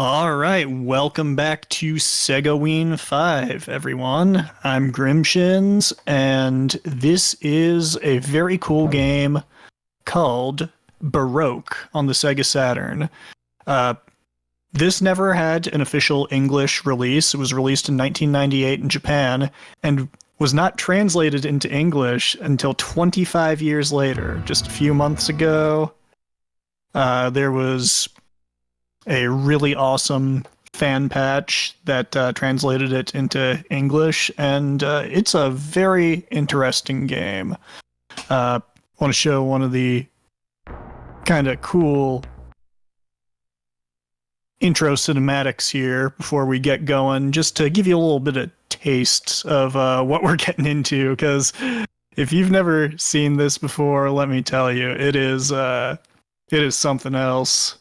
All right, welcome back to SEGAWEEN 5, everyone. I'm GrimShins, and this is a very cool game called Baroque on the Sega Saturn. Uh, this never had an official English release. It was released in 1998 in Japan and was not translated into English until 25 years later. Just a few months ago, there was a really awesome fan patch that translated it into English, and it's a very interesting game. I want to show one of the kind of cool intro cinematics here before we get going, just to give you a little bit of taste of what we're getting into, because if you've never seen this before, let me tell you, it is something else.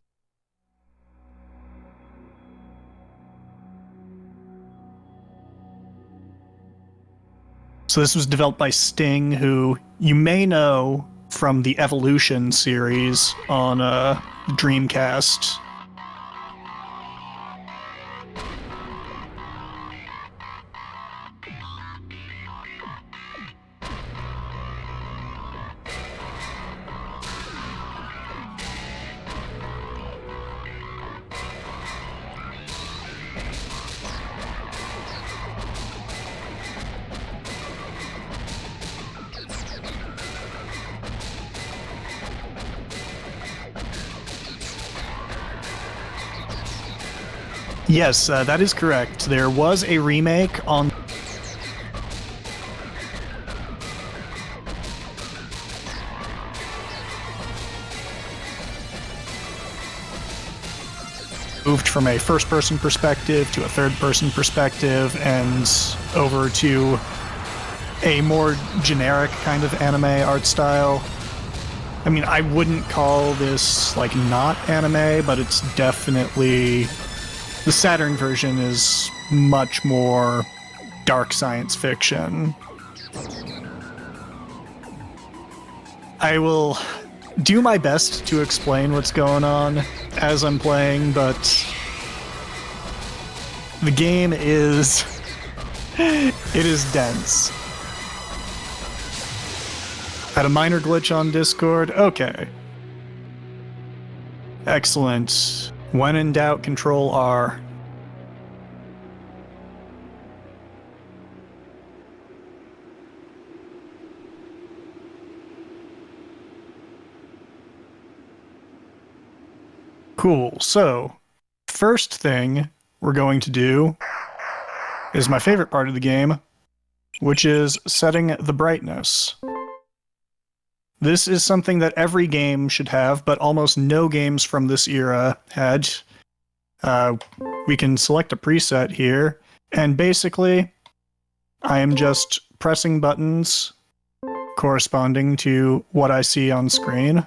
So this was developed by Sting, who you may know from the Evolution series on Dreamcast. Yes, that is correct. There was a remake on moved from a first-person perspective to a third-person perspective and over to a more generic kind of anime art style. I mean, I wouldn't call this, like, not anime, but it's definitely... The Saturn version is much more dark science fiction. I will do my best to explain what's going on as I'm playing, but the game is... it is dense. Had a minor glitch on Discord? Okay. Excellent. When in doubt, Control R. Cool. So, first thing we're going to do is my favorite part of the game, which is setting the brightness. This is something that every game should have, but almost no games from this era had. We can select a preset here, and basically, I am just pressing buttons corresponding to what I see on screen.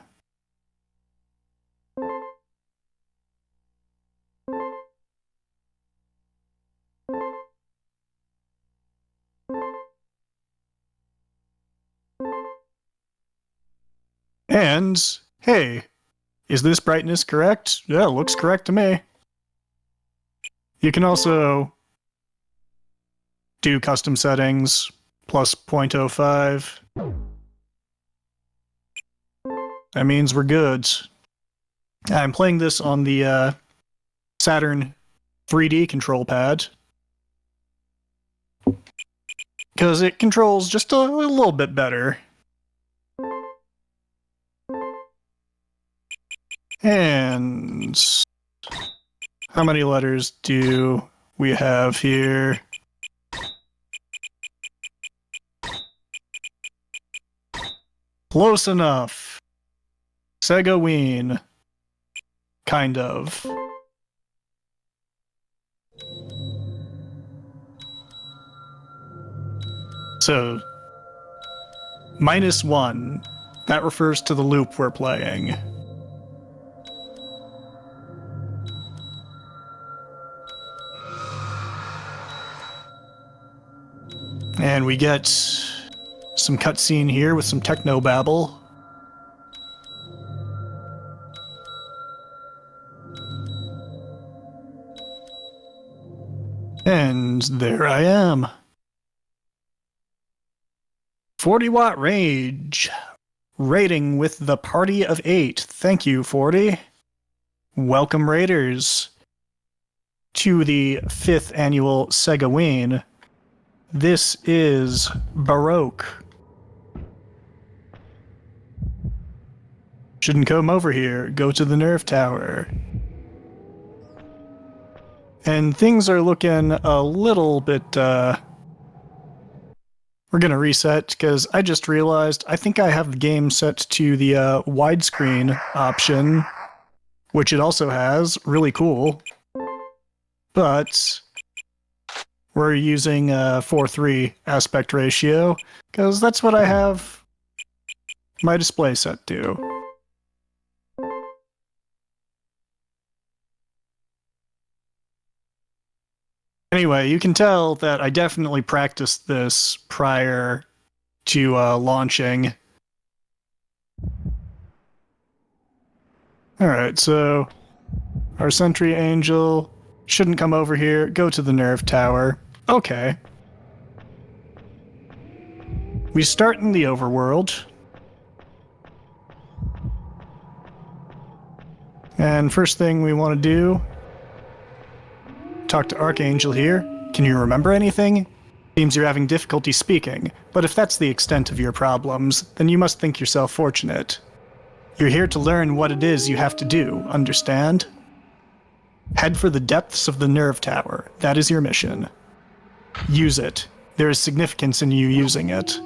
And, hey, is this brightness correct? Yeah, it looks correct to me. You can also do custom settings, plus 0.05. That means we're good. I'm playing this on the Saturn 3D control pad, because it controls just a little bit better. And how many letters do we have here? Close enough. SEGAWEEN. Kind of. So, -1. That refers to the loop we're playing. And we get some cutscene here with some techno babble. And there I am. 40-watt rage. Rating with the party of 8. Thank you, 40. Welcome, Raiders, to the 5th annual SEGAWEEN. This is Baroque. Shouldn't come over here. Go to the nerve tower. And things are looking a little bit, we're gonna reset, because I just realized I think I have the game set to the widescreen option, which it also has. Really cool. But we're using 4:3 aspect ratio, because that's what I have my display set to. Anyway, you can tell that I definitely practiced this prior to launching. Alright, so our Sentry Angel shouldn't come over here. Go to the nerve tower. Okay. We start in the overworld. And first thing we want to do, talk to Archangel here. Can you remember anything? Seems you're having difficulty speaking, but if that's the extent of your problems, then you must think yourself fortunate. You're here to learn what it is you have to do, understand? Head for the depths of the nerve tower. That is your mission. Use it. There is significance in you using it.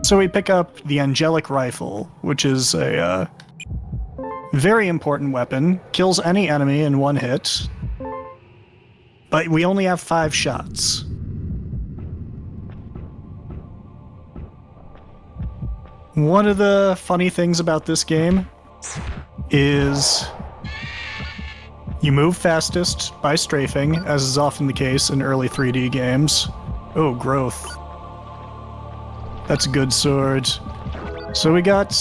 So we pick up the Angelic Rifle, which is a very important weapon. Kills any enemy in one hit. But we only have 5 shots. One of the funny things about this game is you move fastest by strafing, as is often the case in early 3D games. Oh, growth. That's a good sword. So we got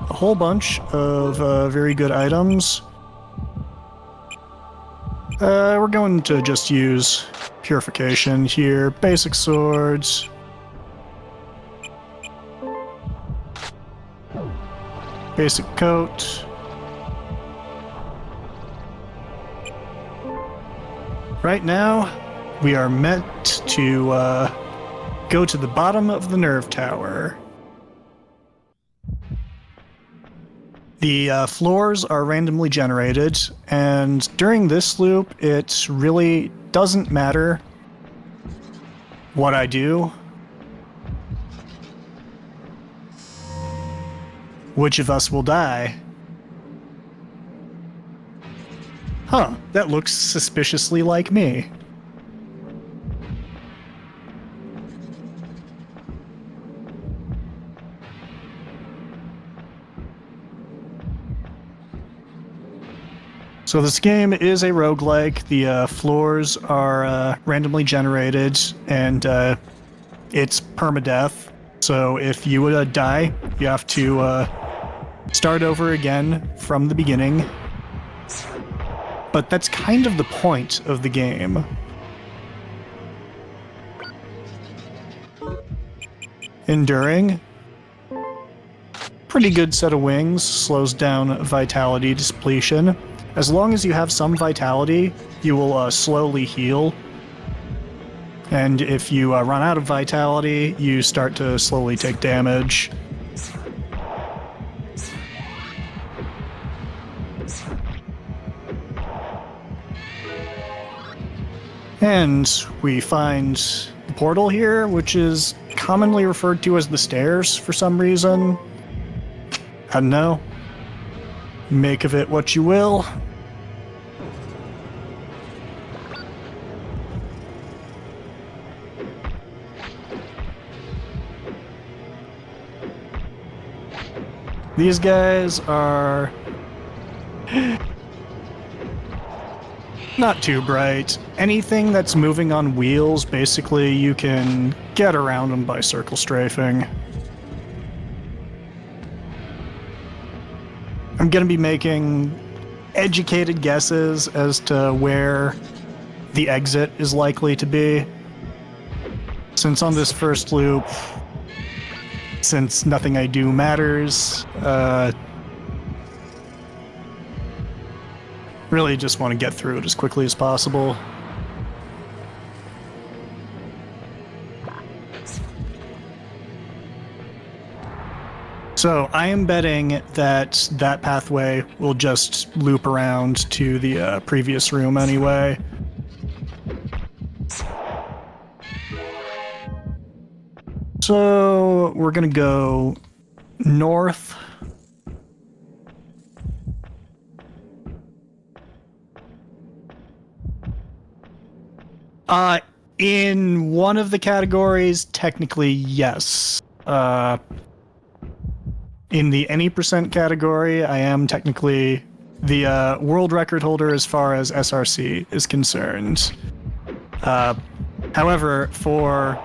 a whole bunch of very good items. We're going to just use Purification here. Basic swords. Basic coat. Right now, we are meant to go to the bottom of the nerve tower. The floors are randomly generated, and during this loop, it really doesn't matter what I do. Which of us will die? Huh, that looks suspiciously like me. So this game is a roguelike. The floors are randomly generated, and it's permadeath. So if you would die, you have to start over again from the beginning. But that's kind of the point of the game. Enduring. Pretty good set of wings, slows down vitality depletion. As long as you have some vitality, you will slowly heal. And if you run out of vitality, you start to slowly take damage. And we find the portal here, which is commonly referred to as the stairs for some reason. I don't know. Make of it what you will. These guys are not too bright. Anything that's moving on wheels, basically, you can get around them by circle strafing. I'm gonna be making educated guesses as to where the exit is likely to be. Since on this first loop, since nothing I do matters, really just want to get through it as quickly as possible. So I am betting that that pathway will just loop around to the previous room anyway. So we're gonna go north. In one of the categories, technically, yes. In the any percent category, I am technically the world record holder as far as SRC is concerned. However, for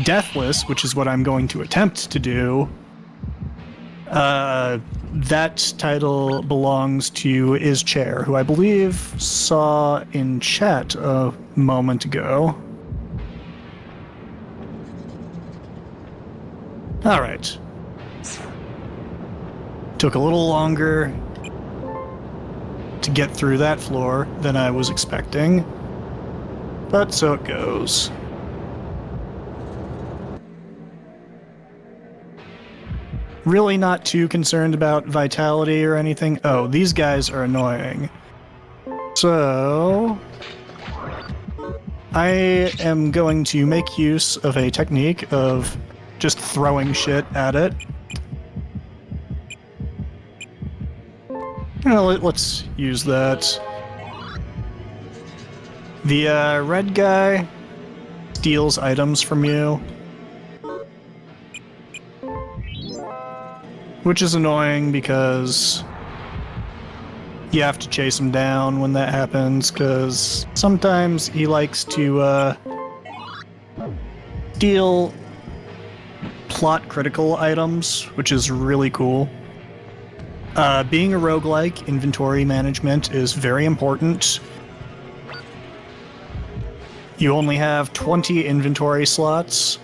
Deathless, which is what I'm going to attempt to do, that title belongs to Is Chair, who I believe saw in chat a moment ago. All right. Took a little longer to get through that floor than I was expecting, but so it goes. Really not too concerned about vitality or anything. Oh, these guys are annoying. So I am going to make use of a technique of just throwing shit at it. Let's use that. The red guy steals items from you, which is annoying because you have to chase him down when that happens, because sometimes he likes to steal plot critical items, which is really cool. Being a roguelike, inventory management is very important. You only have 20 inventory slots,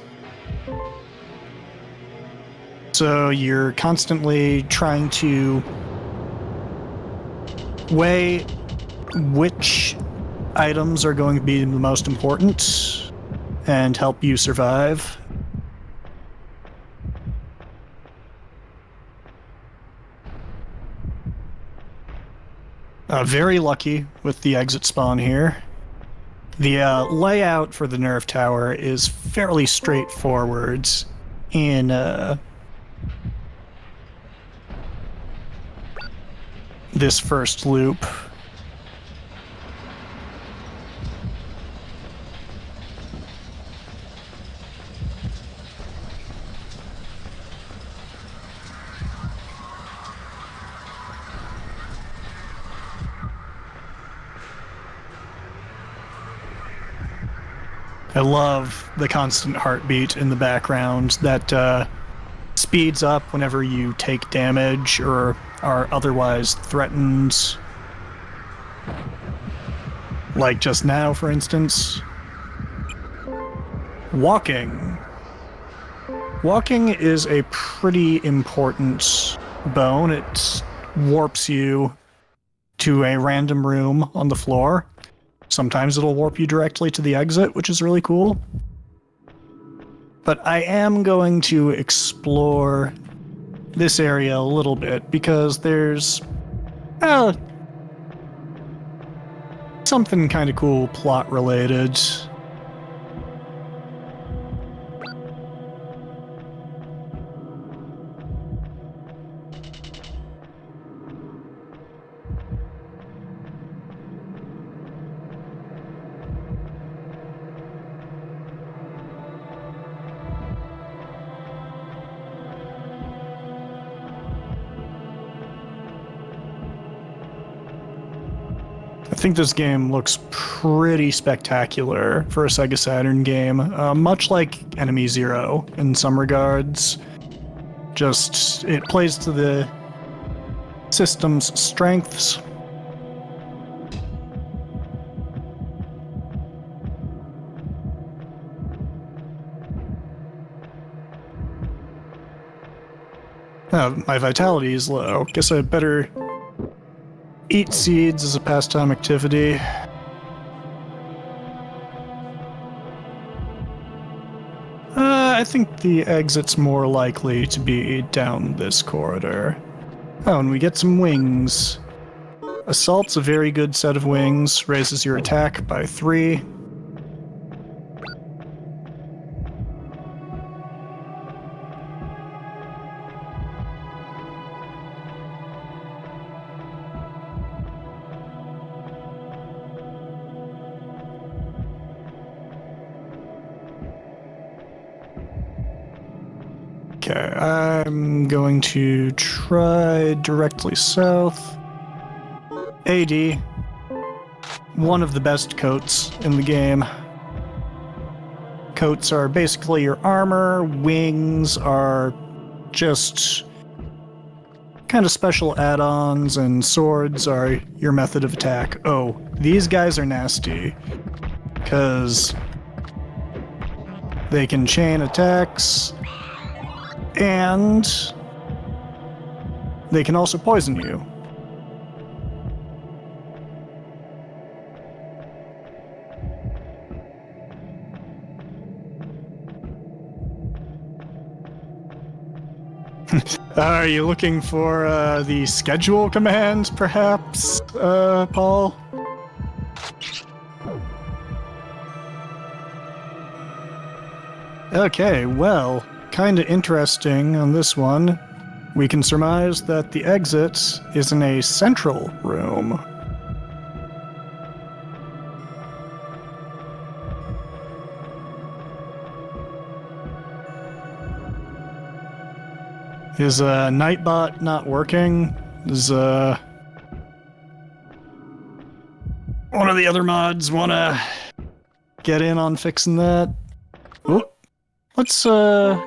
so you're constantly trying to weigh which items are going to be the most important and help you survive. Very lucky with the exit spawn here. The layout for the nerve tower is fairly straightforward in this first loop. I love the constant heartbeat in the background that speeds up whenever you take damage or are otherwise threatened. Like just now, for instance. Walking. Walking is a pretty important bone. It warps you to a random room on the floor. Sometimes it'll warp you directly to the exit, which is really cool. But I am going to explore this area a little bit because there's something kind of cool plot related. I think this game looks pretty spectacular for a Sega Saturn game, much like Enemy Zero in some regards. Just, it plays to the system's strengths. My vitality is low. Guess I better eat seeds as a pastime activity. I think the exit's more likely to be down this corridor. Oh, and we get some wings. Assault's a very good set of wings, raises your attack by 3. Okay, I'm going to try directly south. AD, one of the best coats in the game. Coats are basically your armor, wings are just kind of special add-ons, and swords are your method of attack. Oh, these guys are nasty, because they can chain attacks, and they can also poison you. Are you looking for the schedule command, perhaps, Paul? Okay, well, kinda interesting on this one. We can surmise that the exit is in a central room. Is Nightbot not working? Does one of the other mods wanna get in on fixing that? Ooh. Let's throw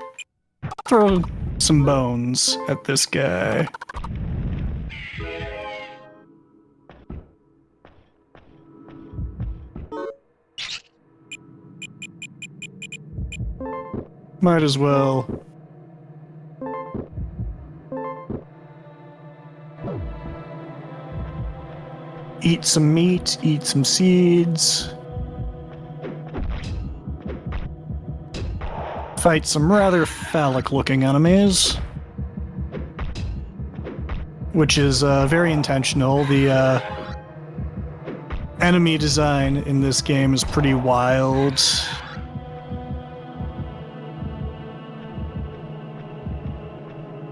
some bones at this guy. Might as well. Eat some meat, eat some seeds. Fight some rather phallic-looking enemies. Which is very intentional. The enemy design in this game is pretty wild.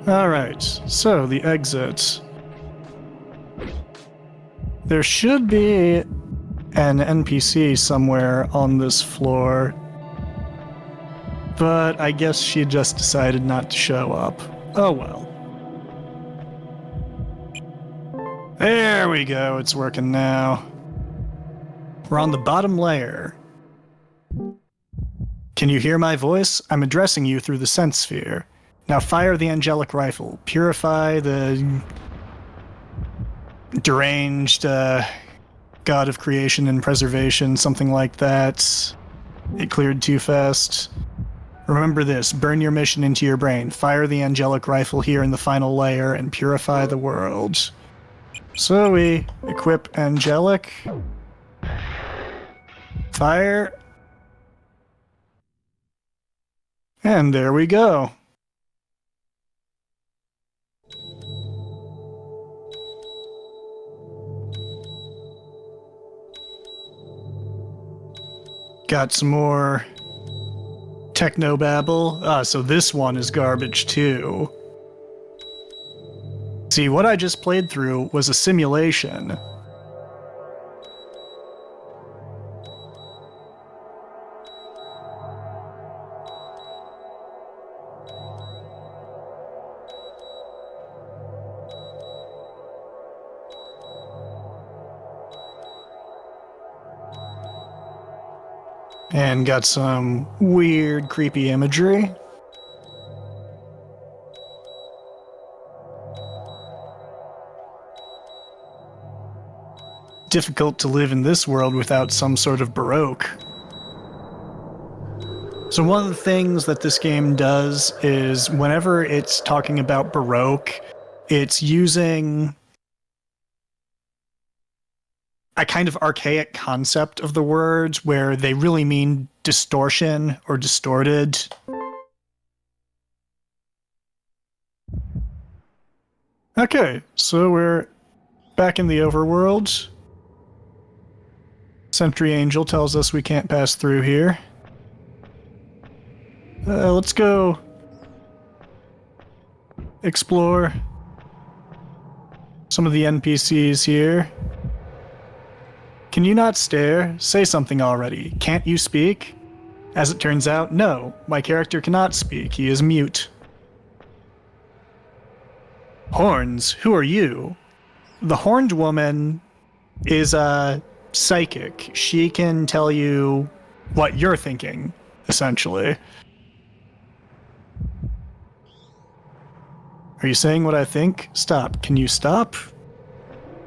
Alright, so the exit. There should be an NPC somewhere on this floor, but I guess she just decided not to show up. Oh well. There we go, it's working now. We're on the bottom layer. Can you hear my voice? I'm addressing you through the sense sphere. Now fire the angelic rifle. Purify the deranged god of creation and preservation, something like that. It cleared too fast. Remember this, burn your mission into your brain. Fire the angelic rifle here in the final layer and purify the world. So we equip angelic. Fire. And there we go. Got some more technobabble. So this one is garbage too. See, what I just played through was a simulation. And got some weird, creepy imagery. Difficult to live in this world without some sort of Baroque. So one of the things that this game does is whenever it's talking about Baroque, it's using a kind of archaic concept of the words where they really mean distortion or distorted. Okay, so we're back in the overworld. Sentry Angel tells us we can't pass through here. Let's go explore some of the NPCs here. Can you not stare? Say something already. Can't you speak? As it turns out, no. My character cannot speak. He is mute. Horns, who are you? The horned woman is psychic. She can tell you what you're thinking, essentially. Are you saying what I think? Stop. Can you stop?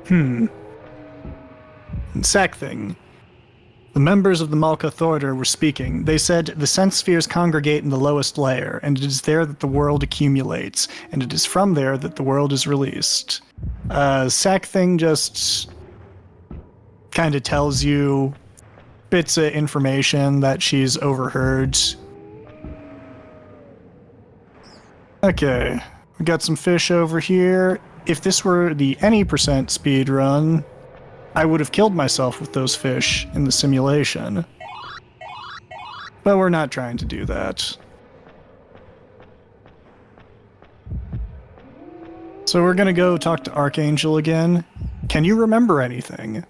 And Sack Thing. The members of the Malkuth Order were speaking. They said, the sense spheres congregate in the lowest layer, and it is there that the world accumulates, and it is from there that the world is released. Sack Thing just kind of tells you bits of information that she's overheard. Okay, we got some fish over here. If this were the any percent speed run, I would have killed myself with those fish in the simulation. But we're not trying to do that. So we're gonna go talk to Archangel again. Can you remember anything?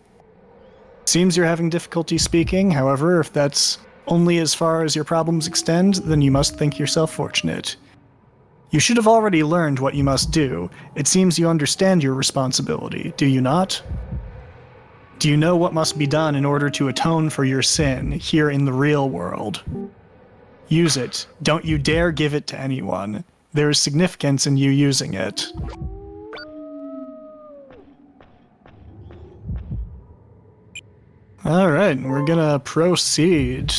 Seems you're having difficulty speaking. However, if that's only as far as your problems extend, then you must think yourself fortunate. You should have already learned what you must do. It seems you understand your responsibility, do you not? Do you know what must be done in order to atone for your sin here in the real world? Use it. Don't you dare give it to anyone. There is significance in you using it. Alright, we're gonna proceed.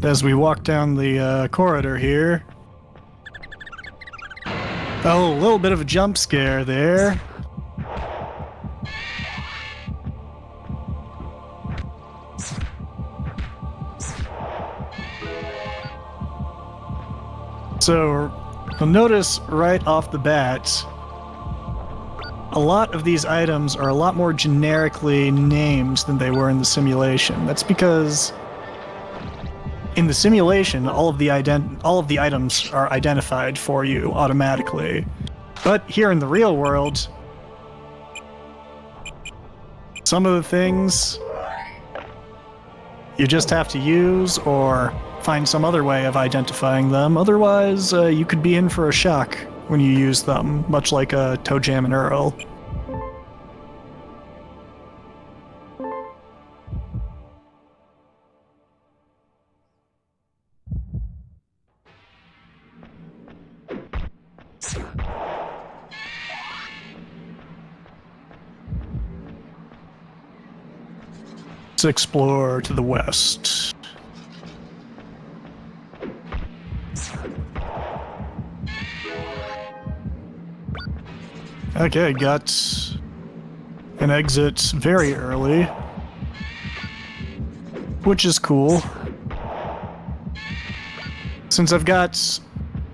As we walk down the corridor here. Oh, a little bit of a jump scare there. So, you'll notice right off the bat, a lot of these items are a lot more generically named than they were in the simulation. That's because in the simulation, all of the items are identified for you automatically. But here in the real world, some of the things you just have to use or find some other way of identifying them. Otherwise, you could be in for a shock when you use them, much like a Toe Jam and Earl. Let's explore to the west. Okay, got an exit very early, which is cool. Since I've got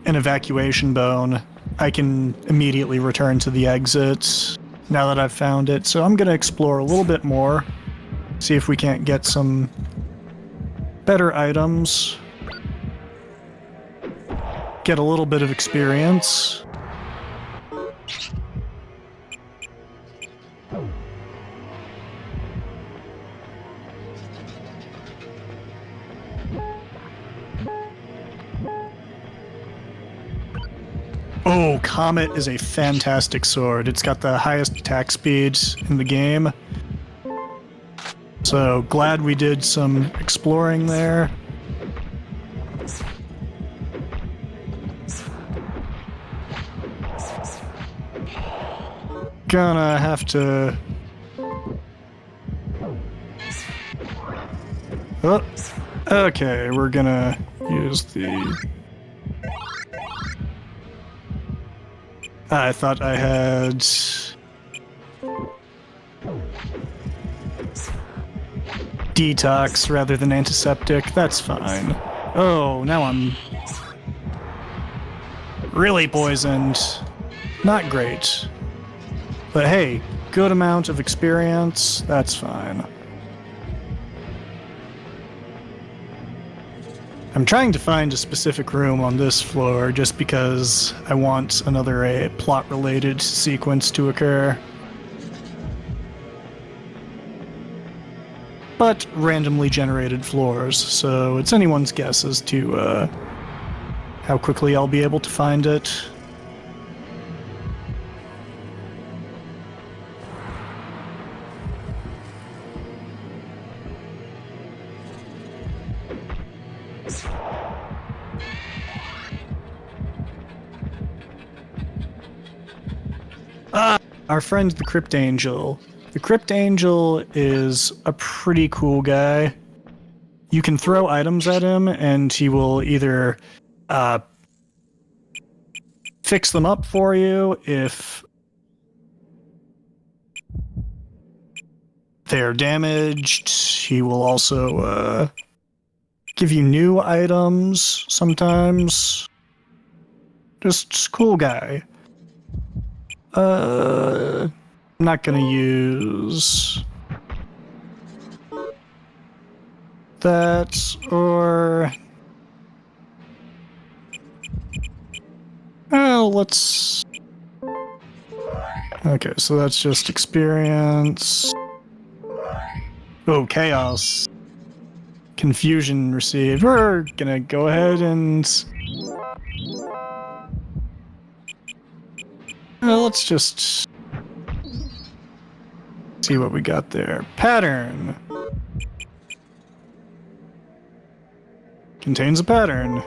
an evacuation bone, I can immediately return to the exit now that I've found it, so I'm going to explore a little bit more, see if we can't get some better items, get a little bit of experience. Oh, Comet is a fantastic sword. It's got the highest attack speed in the game. So, glad we did some exploring there. Gonna have to Oh, okay, we're gonna use the... I thought I had... detox rather than antiseptic. That's fine. Oh, now I'm really poisoned. Not great. But hey, good amount of experience. That's fine. I'm trying to find a specific room on this floor just because I want another plot-related sequence to occur. But randomly generated floors, so it's anyone's guess as to how quickly I'll be able to find it. Our friend the Crypt Angel. The Crypt Angel is a pretty cool guy. You can throw items at him, and he will either fix them up for you if they're damaged. He will also give you new items sometimes. Just cool guy. I'm not gonna use that, or... Oh, let's... Okay, so that's just experience. Oh, chaos. Confusion received. We're gonna go ahead and... let's just see what we got there. Pattern. Contains a pattern.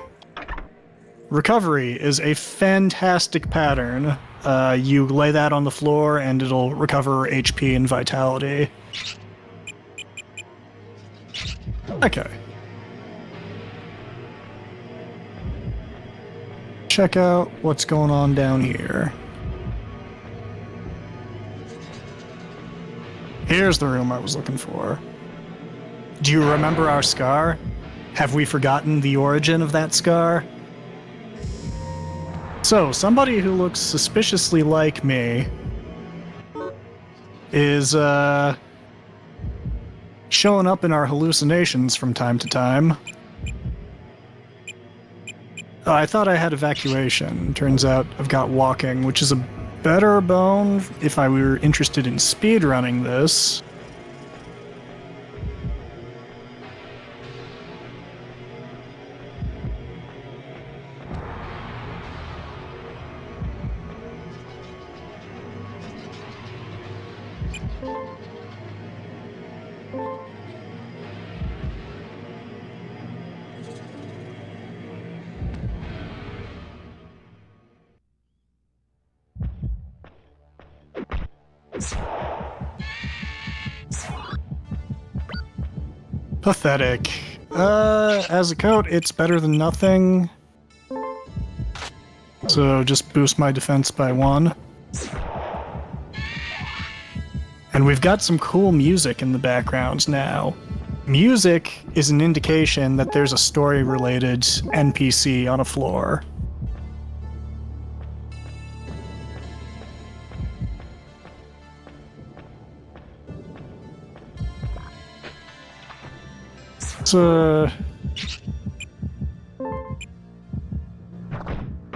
Recovery is a fantastic pattern. You lay that on the floor and it'll recover HP and vitality. Okay. Check out what's going on down here. Here's the room I was looking for. Do you remember our scar? Have we forgotten the origin of that scar? So, somebody who looks suspiciously like me is, showing up in our hallucinations from time to time. I thought I had evacuation. Turns out I've got walking, which is a better bone if I were interested in speedrunning this. Pathetic. As a coat, it's better than nothing. So just boost my defense by 1. And we've got some cool music in the background now. Music is an indication that there's a story-related NPC on a floor.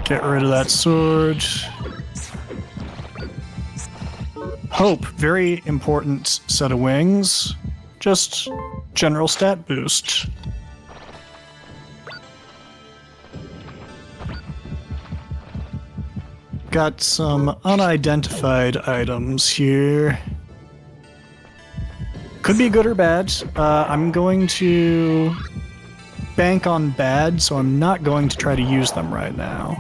Get rid of that sword. Hope, very important set of wings. Just general stat boost. Got some unidentified items here. Could be good or bad. I'm going to bank on bad, so I'm not going to try to use them right now.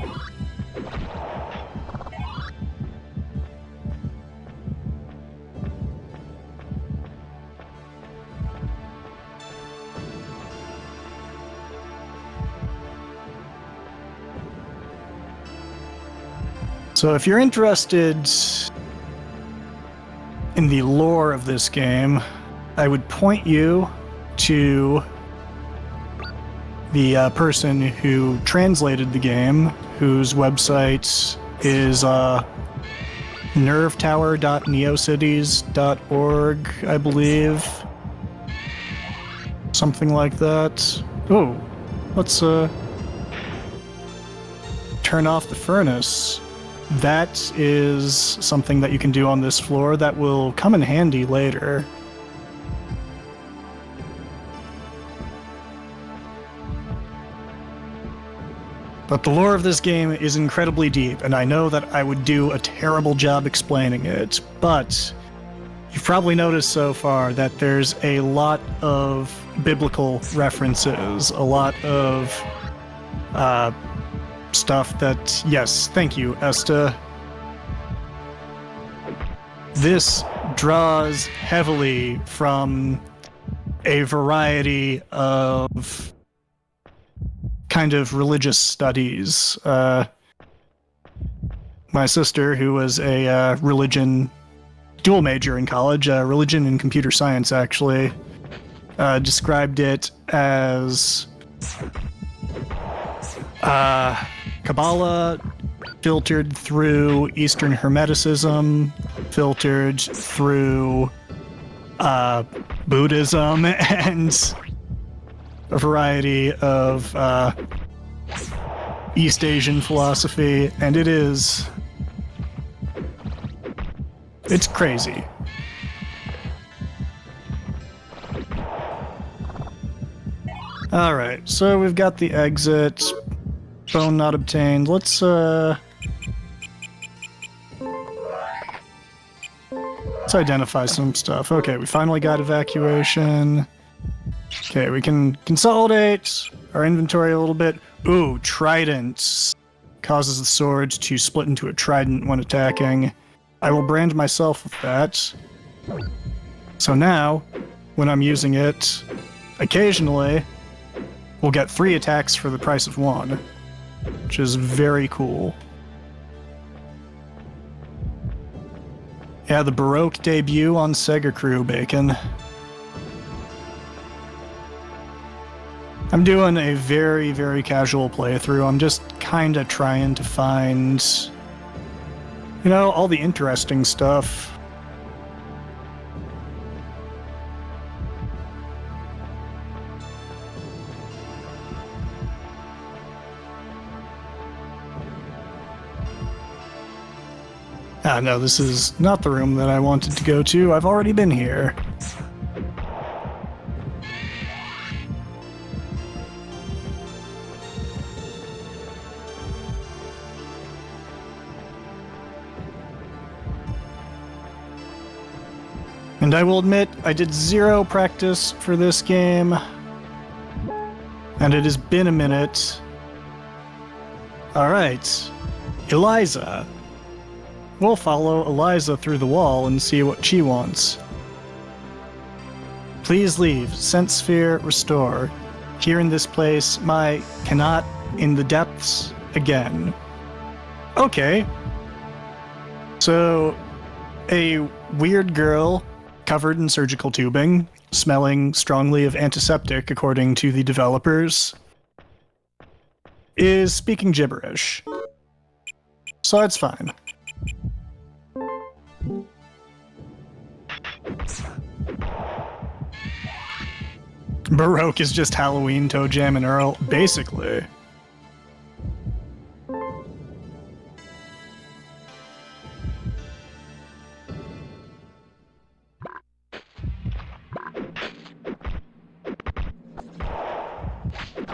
So if you're interested in the lore of this game, I would point you to the person who translated the game, whose website is nervetower.neocities.org, I believe. Something like that. Oh, let's turn off the furnace. That is something that you can do on this floor that will come in handy later. But the lore of this game is incredibly deep, and I know that I would do a terrible job explaining it, but you've probably noticed so far that there's a lot of biblical references, a lot of stuff that, yes, thank you, Esta. This draws heavily from a variety of kind of religious studies. My sister, who was a religion dual major in college, religion and computer science actually, described it as Kabbalah filtered through Eastern Hermeticism, filtered through Buddhism, and a variety of East Asian philosophy, and it's crazy. Alright, so we've got the exit. Bone not obtained. Let's identify some stuff. Okay, we finally got evacuation. Okay, we can consolidate our inventory a little bit. Ooh, trident. Causes the sword to split into a trident when attacking. I will brand myself with that. So now, when I'm using it, occasionally, we'll get 3 attacks for the price of 1, which is very cool. Yeah, the Baroque debut on SegaCrew, Bacon. I'm doing a very, very casual playthrough. I'm just kinda trying to find, you know, all the interesting stuff. Ah, no, this is not the room that I wanted to go to. I've already been here. And I will admit, I did 0 practice for this game, and it has been a minute. Alright, Eliza. We'll follow Eliza through the wall and see what she wants. Please leave. Sense sphere restore. Here in this place, my cannot in the depths again. Okay. So, a weird girl covered in surgical tubing, smelling strongly of antiseptic according to the developers, is speaking gibberish. So it's fine. Baroque is just Halloween, Toe Jam, and Earl, basically.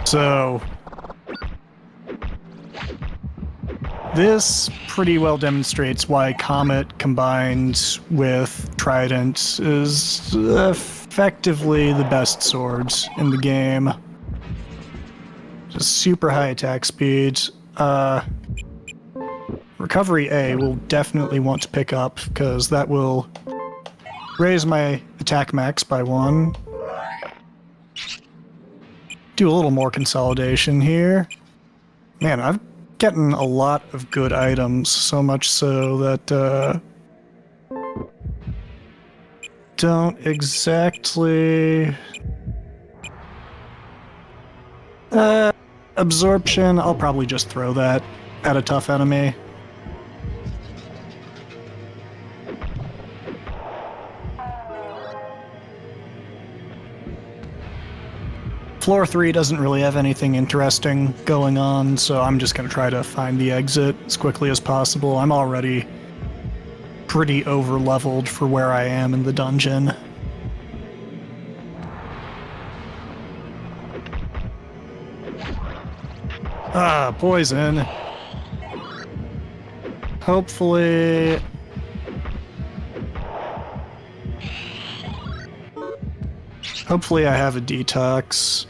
So, this pretty well demonstrates why Comet combined with Trident is effectively the best swords in the game. Just super high attack speed. Recovery A will definitely want to pick up, because that will raise my attack max by 1. Do a little more consolidation here. Man, I've getting a lot of good items, so much so that don't exactly... absorption, I'll probably just throw that at a tough enemy. Floor 3 doesn't really have anything interesting going on, so I'm just going to try to find the exit as quickly as possible. I'm already pretty over-leveled for where I am in the dungeon. Ah, poison. Hopefully... Hopefully I have a detox.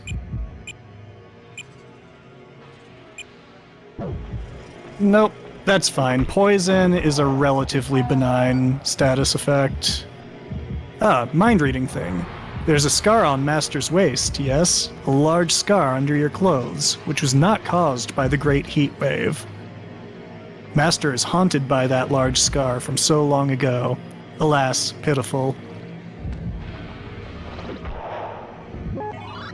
Nope, that's fine. Poison is a relatively benign status effect. Ah, mind-reading thing. There's a scar on Master's waist, yes? A large scar under your clothes, which was not caused by the Great Heat Wave. Master is haunted by that large scar from so long ago. Alas, pitiful.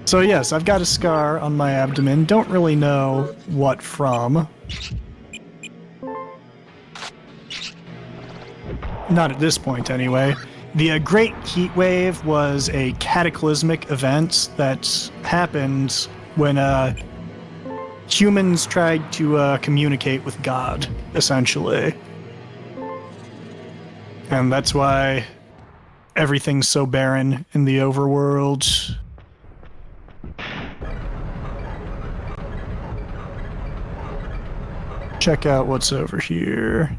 So yes, I've got a scar on my abdomen. Don't really know what from. Not at this point, anyway. The Great Heat Wave was a cataclysmic event that happened when humans tried to communicate with God, essentially. And that's why everything's so barren in the overworld. Check out what's over here.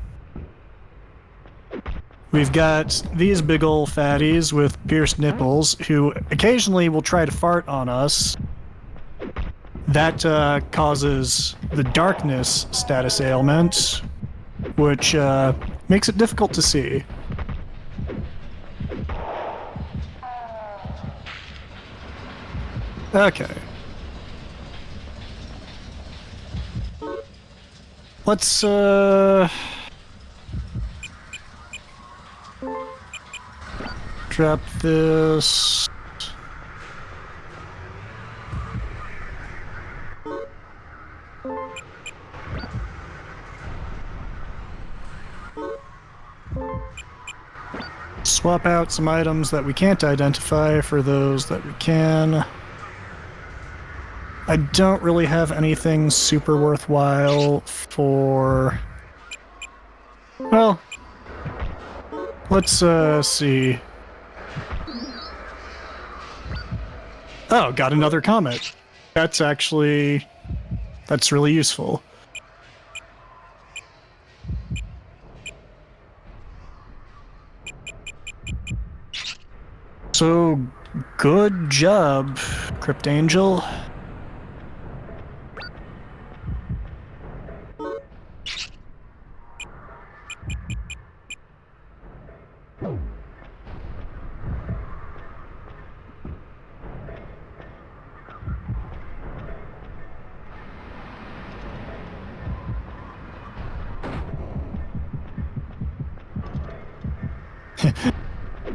We've got these big ol' fatties with pierced nipples who occasionally will try to fart on us. That causes the darkness status ailment, which makes it difficult to see. Okay. Let's, drop this. Swap out some items that we can't identify for those that we can. I don't really have anything super worthwhile for... Well, let's see. Oh, got another comet. That's really useful. So, good job, Crypt Angel.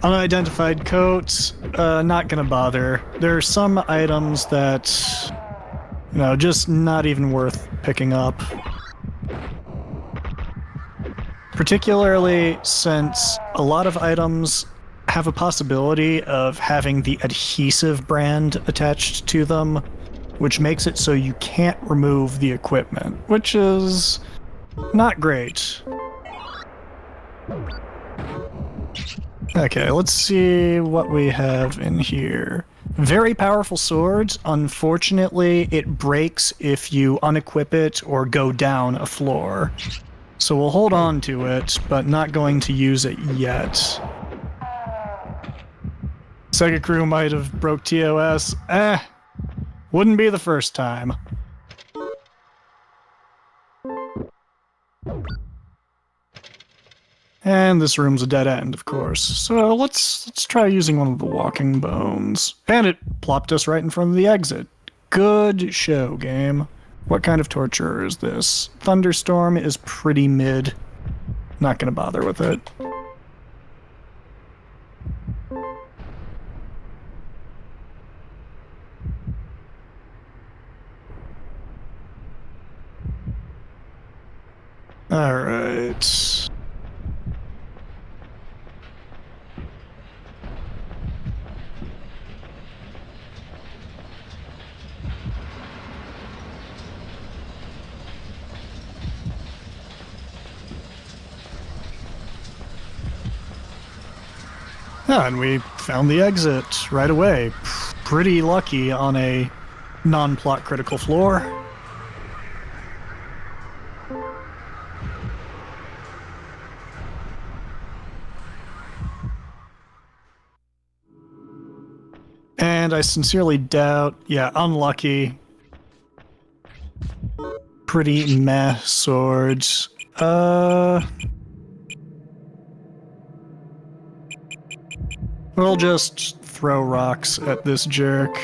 Unidentified coats, not gonna bother. There are some items that, you know, just not even worth picking up. Particularly since a lot of items have a possibility of having the adhesive brand attached to them, which makes it so you can't remove the equipment, which is not great. Okay, let's see what we have in here. Very powerful swords. Unfortunately, it breaks if you unequip it or go down a floor. So we'll hold on to it, but not going to use it yet. SegaCrew might have broke TOS. Wouldn't be the first time. And this room's a dead end, of course. So let's try using one of the walking bones. And it plopped us right in front of the exit. Good show, game. What kind of torture is this? Thunderstorm is pretty mid. Not gonna bother with it. Alright. Yeah, and we found the exit right away. Pretty lucky on a non-plot critical floor. And I sincerely doubt, yeah, unlucky. Pretty meh swords. We'll just throw rocks at this jerk.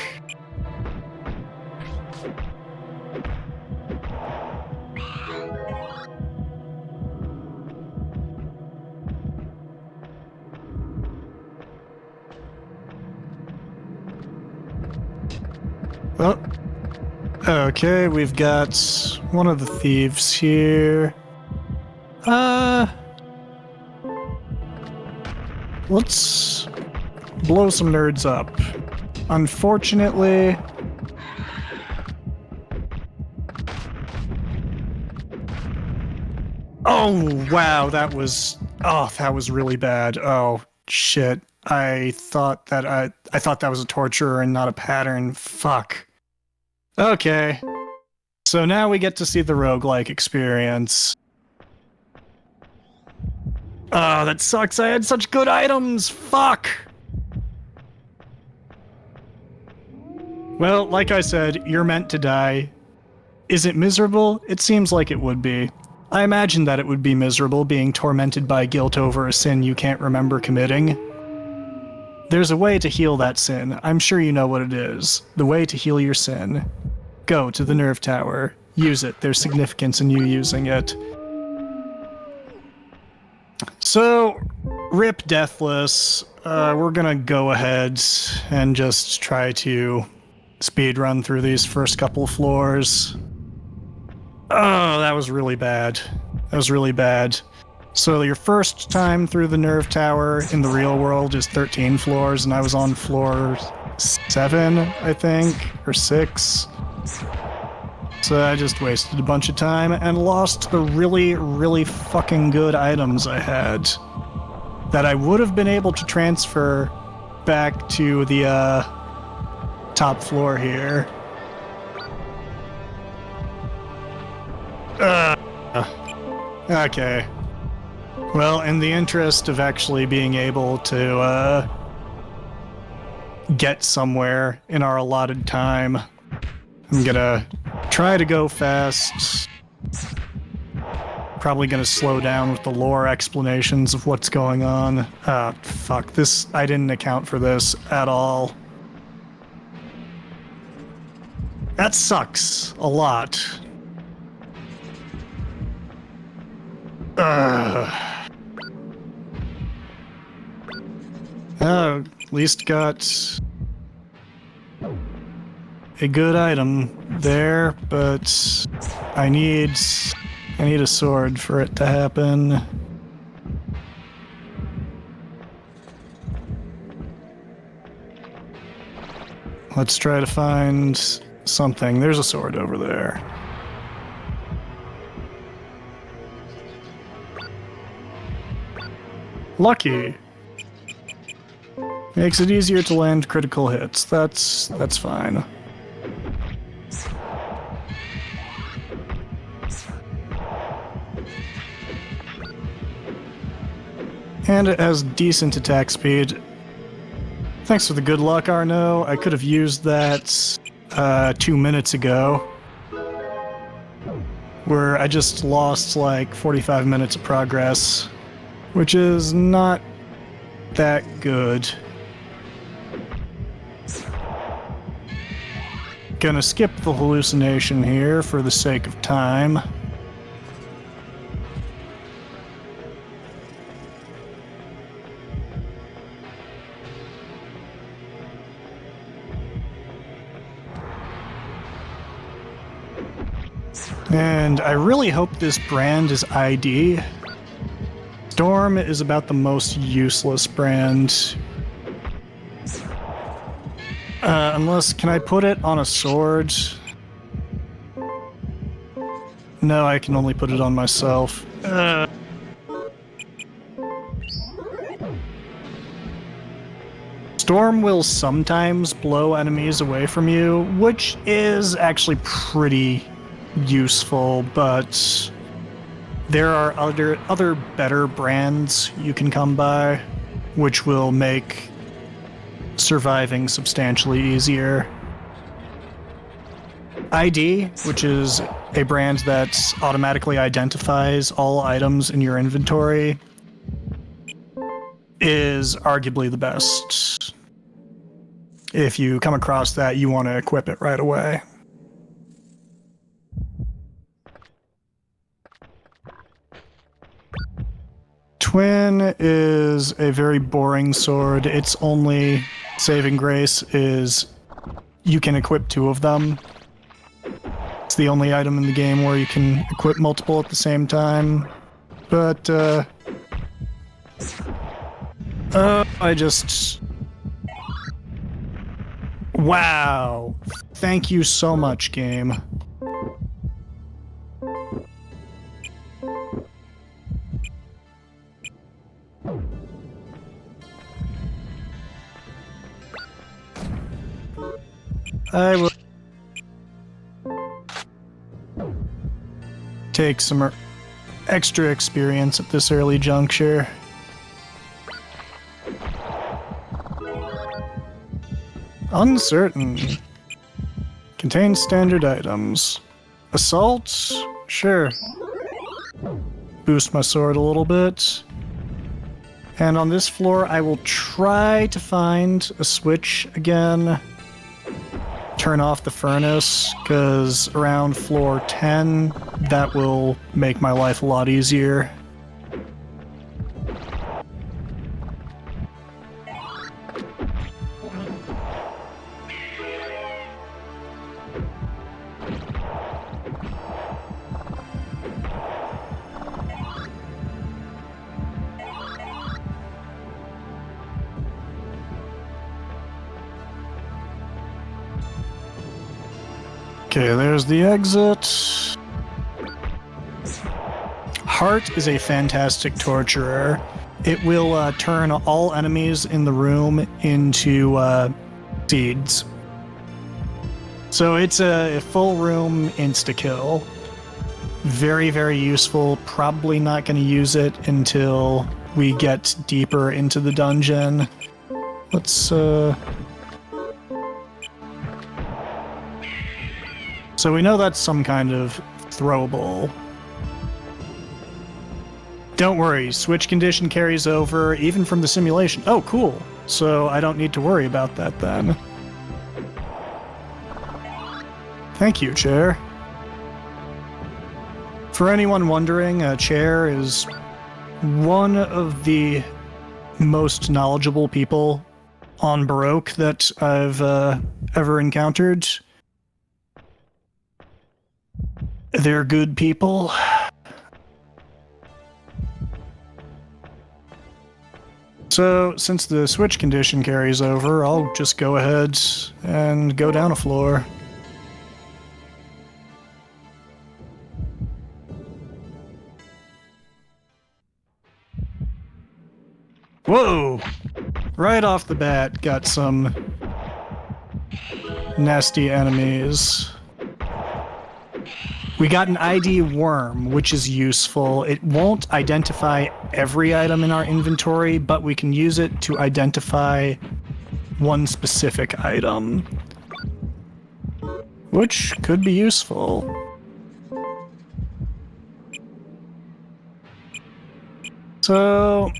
Oh. Okay, we've got one of the thieves here. Let's blow some nerds up. Unfortunately... Oh, wow, that was really bad. Oh, shit. I thought that was a torturer and not a pattern. Fuck. Okay. So now we get to see the roguelike experience. Oh, that sucks. I had such good items. Fuck. Well, like I said, you're meant to die. Is it miserable? It seems like it would be. I imagine that it would be miserable being tormented by guilt over a sin you can't remember committing. There's a way to heal that sin. I'm sure you know what it is. The way to heal your sin. Go to the nerve tower. Use it. There's significance in you using it. So, rip Deathless. We're gonna go ahead and just try to speedrun through these first couple floors. Oh, that was really bad. That was really bad. So your first time through the nerve tower in the real world is 13 floors, and I was on floor 7, I think, or 6. So I just wasted a bunch of time and lost the really, really fucking good items I had that I would have been able to transfer back to the top floor here. Okay. Well, in the interest of actually being able to get somewhere in our allotted time, I'm gonna try to go fast. Probably gonna slow down with the lore explanations of what's going on. Fuck, this, I didn't account for this at all. That sucks a lot. At least got a good item there, but I need a sword for it to happen. Let's try to find something. There's a sword over there. Lucky. Makes it easier to land critical hits. That's fine. And it has decent attack speed. Thanks for the good luck, Arno. I could have used that 2 minutes ago, where I just lost like 45 minutes of progress, which is not that good. Gonna skip the hallucination here for the sake of time. And I really hope this brand is ID. Storm is about the most useless brand. Unless, can I put it on a sword? No, I can only put it on myself. Storm will sometimes blow enemies away from you, which is actually pretty useful, but there are other better brands you can come by, which will make surviving substantially easier. ID, which is a brand that automatically identifies all items in your inventory, is arguably the best. If you come across that, you want to equip it right away. Twin is a very boring sword. Its only saving grace is you can equip two of them. It's the only item in the game where you can equip multiple at the same time. But, I just... Wow! Thank you so much, game. I will take some extra experience at this early juncture. Uncertain. Contains standard items. Assault? Sure. Boost my sword a little bit. And on this floor, I will try to find a switch again. Turn off the furnace, because around floor 10, that will make my life a lot easier. Okay, there's the exit. Heart is a fantastic torturer. It will turn all enemies in the room into seeds. So it's a full room insta-kill. Very, very useful. Probably not going to use it until we get deeper into the dungeon. Let's So we know that's some kind of throwable. Don't worry, switch condition carries over even from the simulation. Oh, cool. So I don't need to worry about that then. Thank you, Chair. For anyone wondering, Chair is one of the most knowledgeable people on Baroque that I've ever encountered. They're good people. So, since the switch condition carries over, I'll just go ahead and go down a floor. Whoa! Right off the bat, got some nasty enemies. We got an ID worm, which is useful. It won't identify every item in our inventory, but we can use it to identify one specific item, which could be useful. So,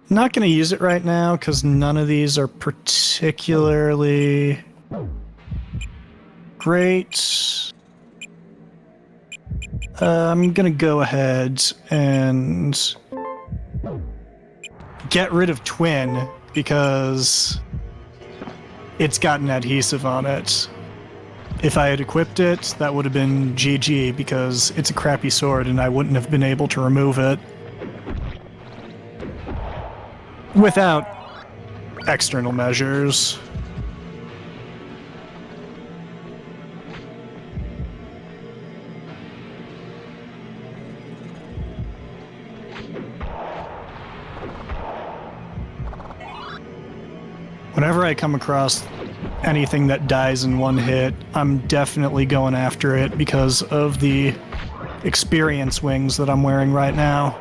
not going to use it right now because none of these are particularly great. I'm gonna go ahead and get rid of Twin because it's got an adhesive on it. If I had equipped it, that would have been GG because it's a crappy sword and I wouldn't have been able to remove it without external measures. Whenever I come across anything that dies in one hit, I'm definitely going after it because of the experience wings that I'm wearing right now.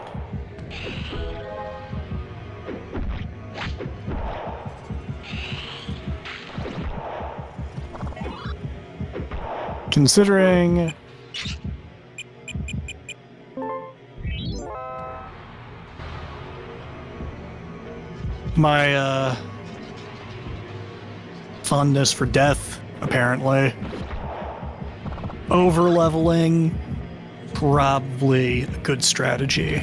Considering my fondness for death, apparently, over-leveling, probably a good strategy.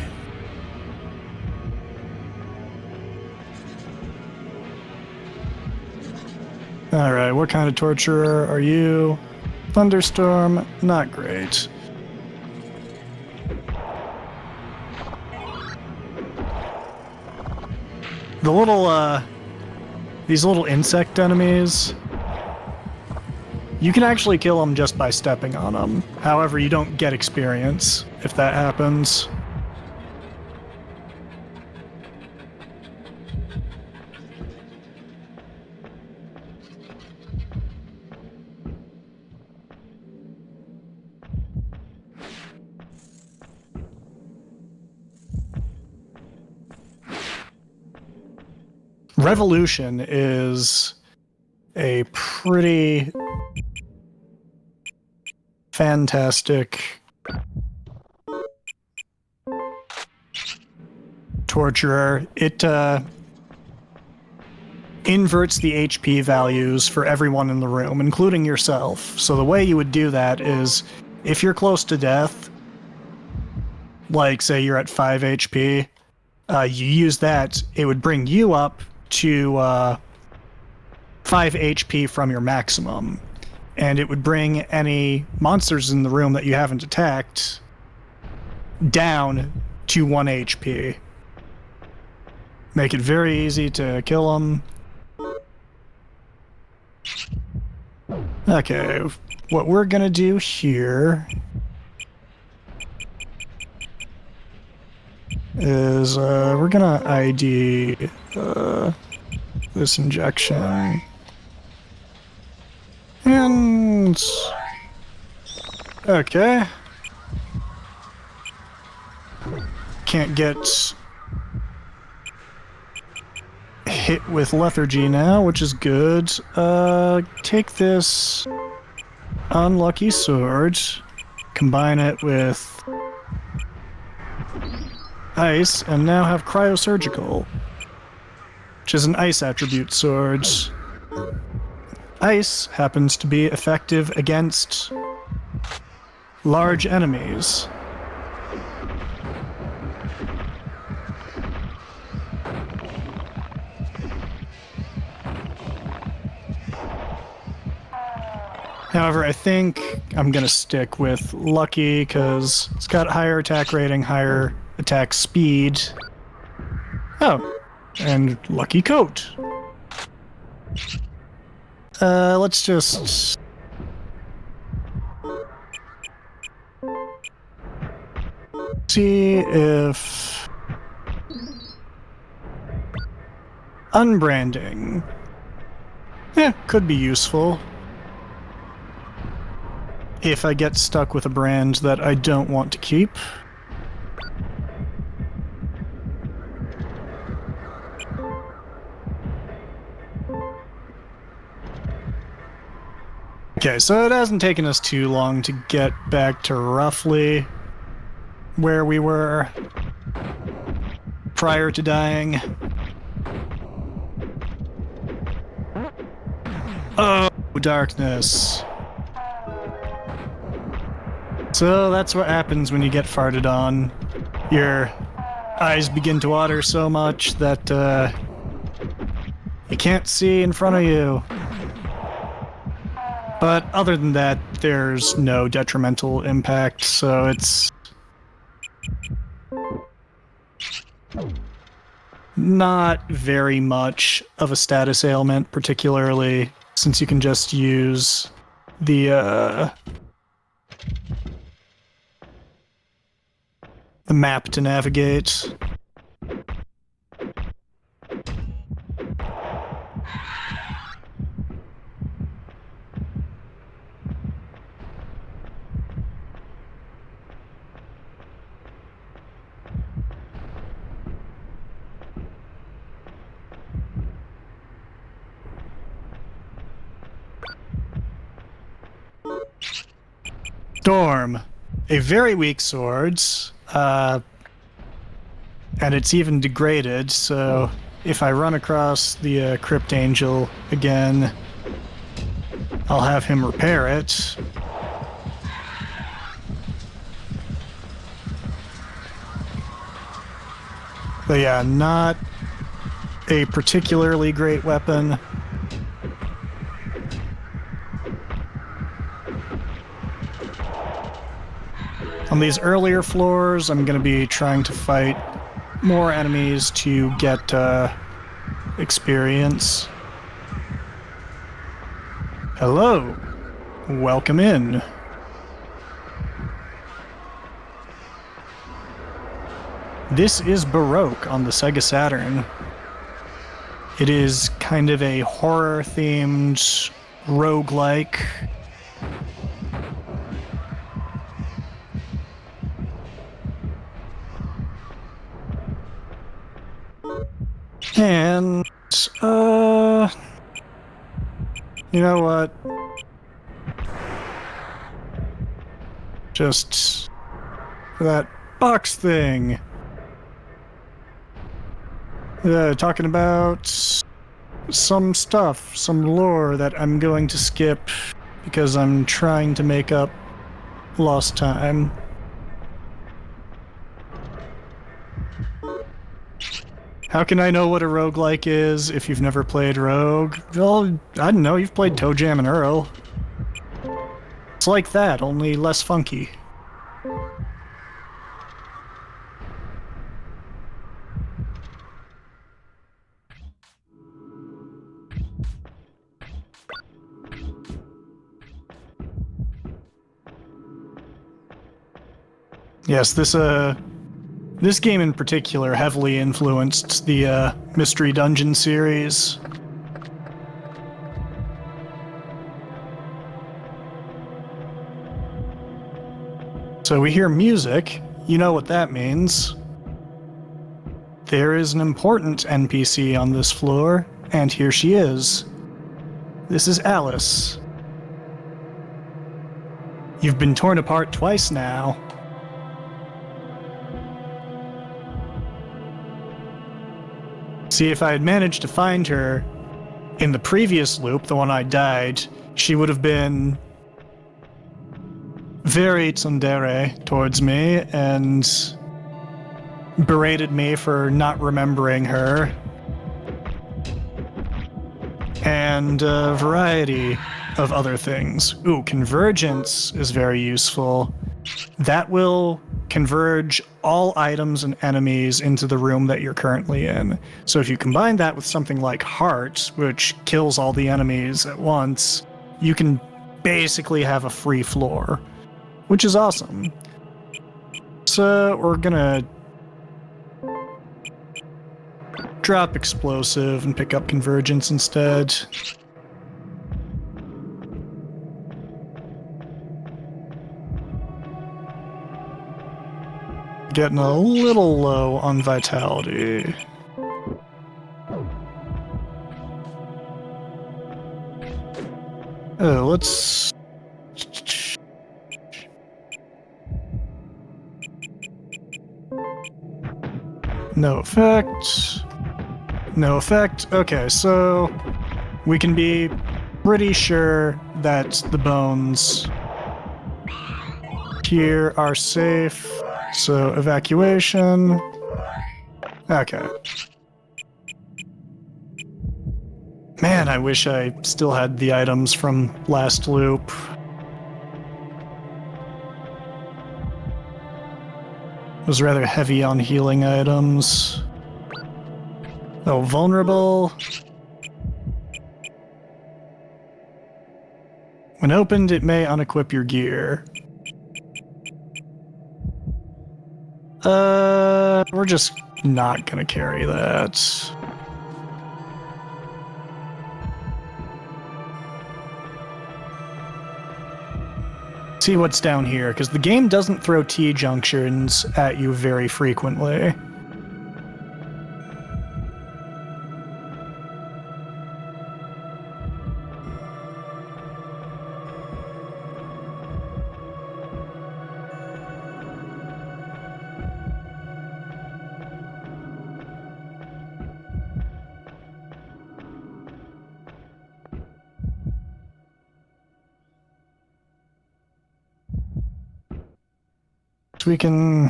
Alright, what kind of torturer are you? Thunderstorm, not great. The little, these little insect enemies, you can actually kill them just by stepping on them. However, you don't get experience if that happens. Revolution is a pretty fantastic torturer. It inverts the HP values for everyone in the room, including yourself. So the way you would do that is, if you're close to death, like say you're at 5 HP, you use that, it would bring you up to 5 HP from your maximum, and it would bring any monsters in the room that you haven't attacked down to 1 HP. Make it very easy to kill them. Okay, what we're gonna do here is we're gonna ID this injection, and okay, can't get hit with lethargy now, which is good. Take this unlucky sword, combine it with ice, and now have cryosurgical, which is an ice attribute sword. Ice happens to be effective against large enemies. However, I think I'm gonna stick with Lucky because it's got higher attack rating, higher attack speed. Oh, and Lucky Coat. Let's just see if unbranding, could be useful if I get stuck with a brand that I don't want to keep. Okay, so it hasn't taken us too long to get back to roughly where we were prior to dying. Oh, darkness. So that's what happens when you get farted on. Your eyes begin to water so much that you can't see in front of you. But other than that, there's no detrimental impact, so it's not very much of a status ailment, particularly since you can just use the map to navigate. Storm, a very weak sword, and it's even degraded, so if I run across the Crypt Angel again, I'll have him repair it. But yeah, not a particularly great weapon. On these earlier floors, I'm going to be trying to fight more enemies to get experience. Hello. Welcome in. This is Baroque on the Sega Saturn. It is kind of a horror-themed roguelike. And, you know what? Just for that box thing. Talking about some stuff, some lore that I'm going to skip because I'm trying to make up lost time. How can I know what a roguelike is if you've never played Rogue? Well, I don't know, you've played Toe Jam and Earl. It's like that, only less funky. Yes, this game in particular heavily influenced the Mystery Dungeon series. So we hear music, you know what that means. There is an important NPC on this floor, and here she is. This is Alice. You've been torn apart twice now. See, if I had managed to find her in the previous loop, the one I died, she would have been very tsundere towards me and berated me for not remembering her. And a variety of other things. Ooh, convergence is very useful. That will converge all items and enemies into the room that you're currently in. So if you combine that with something like Heart, which kills all the enemies at once, you can basically have a free floor, which is awesome. So we're gonna drop Explosive and pick up Convergence instead. Getting a little low on Vitality. Oh, let's... No effect. No effect. Okay, so we can be pretty sure that the bones here are safe, so evacuation. Okay. Man, I wish I still had the items from last loop. It was rather heavy on healing items. Oh, vulnerable. When opened, it may unequip your gear. We're just not gonna carry that. See what's down here, because the game doesn't throw T-junctions at you very frequently. We can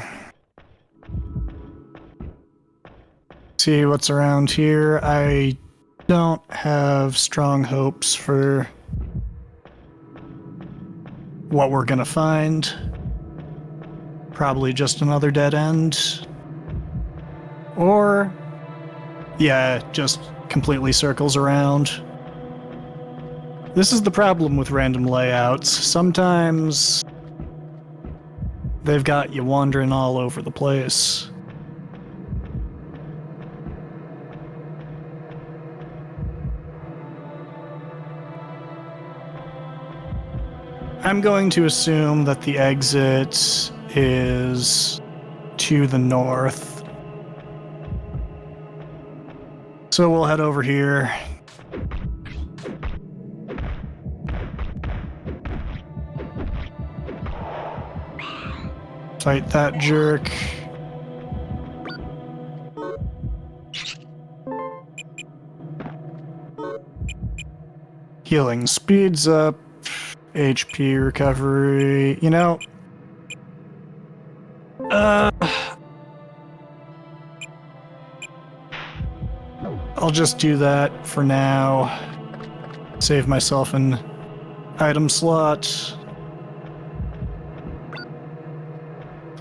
see what's around here. I don't have strong hopes for what we're gonna find. Probably just another dead end. Or, yeah, just completely circles around. This is the problem with random layouts. Sometimes they've got you wandering all over the place. I'm going to assume that the exit is to the north. So we'll head over here. Fight that jerk. Healing speeds up. HP recovery. You know, I'll just do that for now. Save myself an item slot.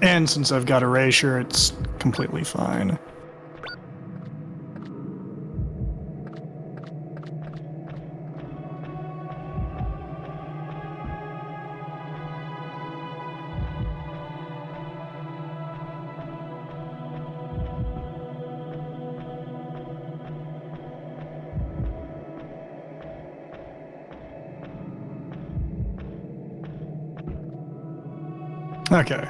And since I've got erasure, it's completely fine. Okay.